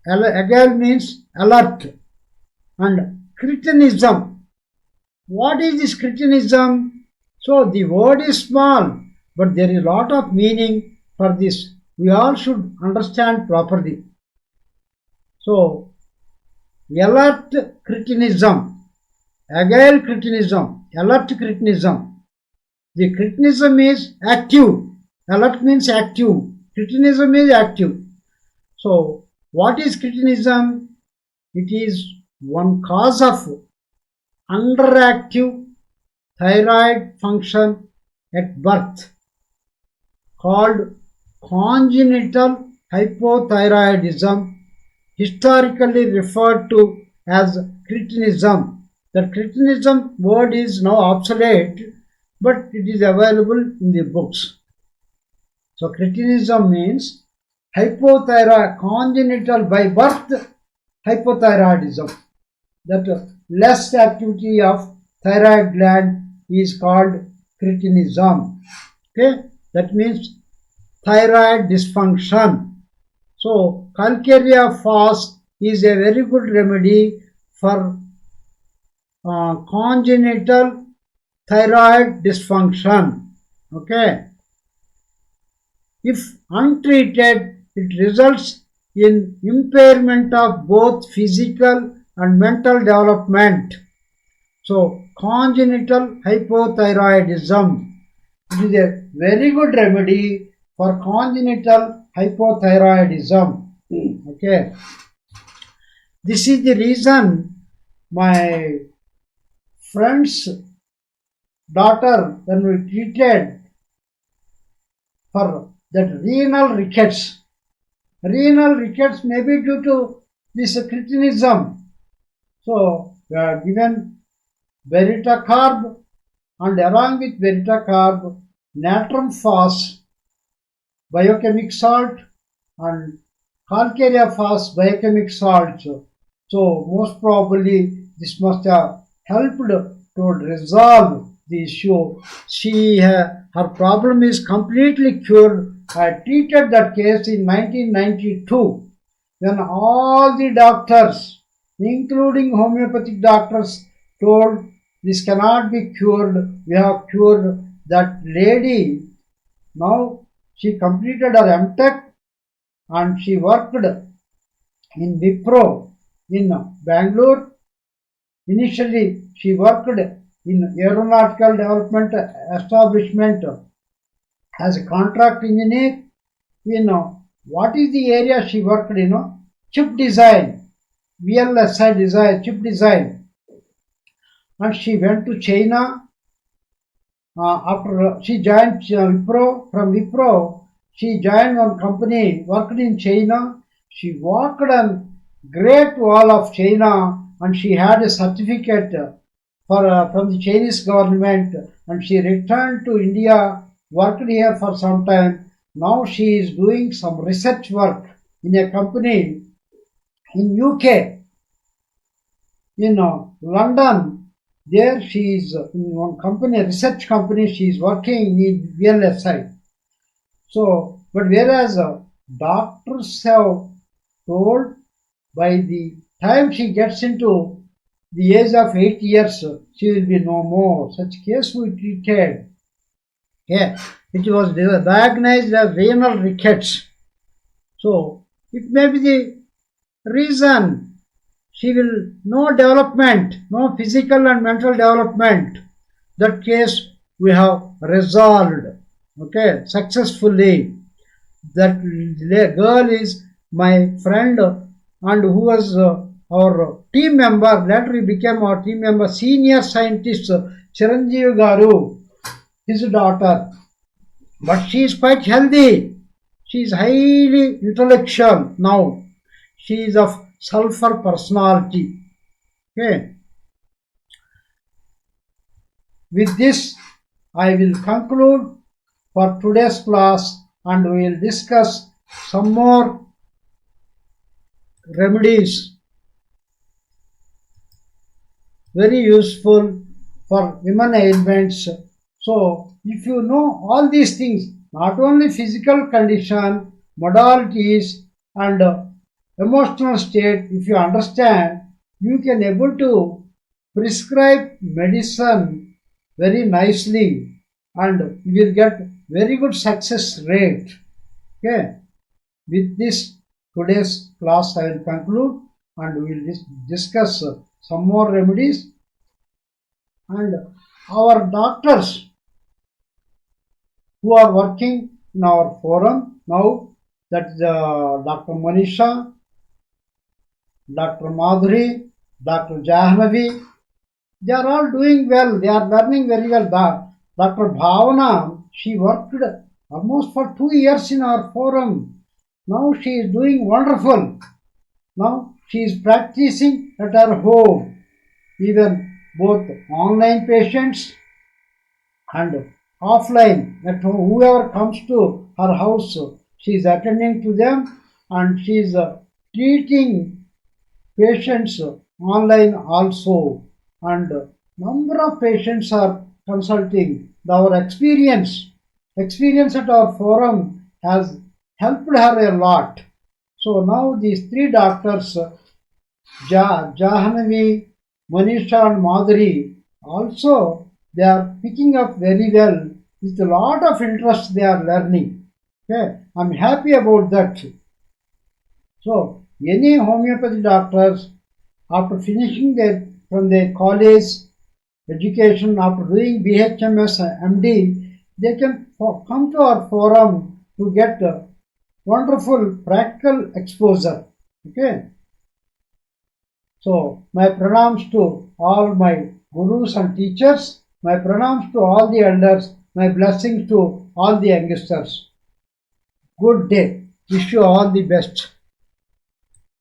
Agile means alert. And cretinism. What is this cretinism? So the word is small, but there is a lot of meaning for this. We all should understand properly. So, alert cretinism, agile cretinism, alert cretinism. The cretinism is active. Alert means active. Cretinism is active. So, what is cretinism? It is one cause of underactive thyroid function at birth called congenital hypothyroidism, historically referred to as cretinism. The cretinism word is now obsolete, but it is available in the books. So cretinism means hypothyroid, congenital by birth hypothyroidism. That less activity of thyroid gland is called cretinism. Okay, that means thyroid dysfunction. So calcarea fast is a very good remedy for congenital thyroid dysfunction. Okay. If untreated, it results in impairment of both physical and mental development. So, congenital hypothyroidism, it is a very good remedy for congenital hypothyroidism. Okay. This is the reason my friend's daughter, when we treated for that renal rickets may be due to this cretinism. So we are given Beritacarb and along with veritacarb, natrum phos, biochemic salt, and calcarea phos, biochemic salt. So most probably this must have helped to resolve the issue. Her problem is completely cured. I treated that case in 1992 when all the doctors, including homeopathic doctors, told this cannot be cured. We have cured that lady. Now she completed her MTech and she worked in Wipro in Bangalore. Initially, she worked in aeronautical development establishment as a contract engineer. What is the area she worked in? Chip design, VLSI design, chip design. And she went to China. After she joined Wipro, from Wipro, she joined one company, worked in China. She walked on Great Wall of China and she had a certificate from the Chinese government, and she returned to India, worked here for some time. Now she is doing some research work in a company in UK, in London. There she is in one company, research company, she is working in VLSI. So, but whereas doctors have told by the time she gets into the age of 8 years, she will be no more. Such case we treated. Yeah, it was diagnosed as renal rickets. So, it may be the reason she will no development, no physical and mental development. That case we have resolved, okay, successfully. That girl is my friend and who was our team member. Later he became our team member, senior scientist Chiranjeev Garu, his daughter. But she is quite healthy. She is highly intellectual now. She is of sulfur personality. Okay. With this, I will conclude for today's class, and we will discuss some more remedies very useful for women ailments. So, if you know all these things, not only physical condition, modalities, and emotional state, if you understand, you can able to prescribe medicine very nicely and you will get very good success rate. Okay. With this, today's class I will conclude and we will discuss some more remedies. And our doctors who are working in our forum now, that is Dr. Manisha, Dr. Madhuri, Dr. Jahnavi, they are all doing well. They are learning very well. Dr. Bhavana, she worked almost for 2 years in our forum. Now she is doing wonderful. Now she is practicing at her home. Even both online patients and offline, at home, whoever comes to her house, she is attending to them and she is treating patients online also, and number of patients are consulting. Our experience at our forum has helped her a lot. So now these three doctors, Jahanavi, Manisha and Madhuri, also they are picking up very well. With a lot of interest they are learning. Okay, I'm happy about that. So any homeopathy doctors, after finishing from their college education, after doing BHMS, MD, they can come to our forum to get wonderful practical exposure. Okay. So my pranams to all my gurus and teachers, my pranams to all the elders, my blessings to all the youngsters. Good day. Wish you all the best.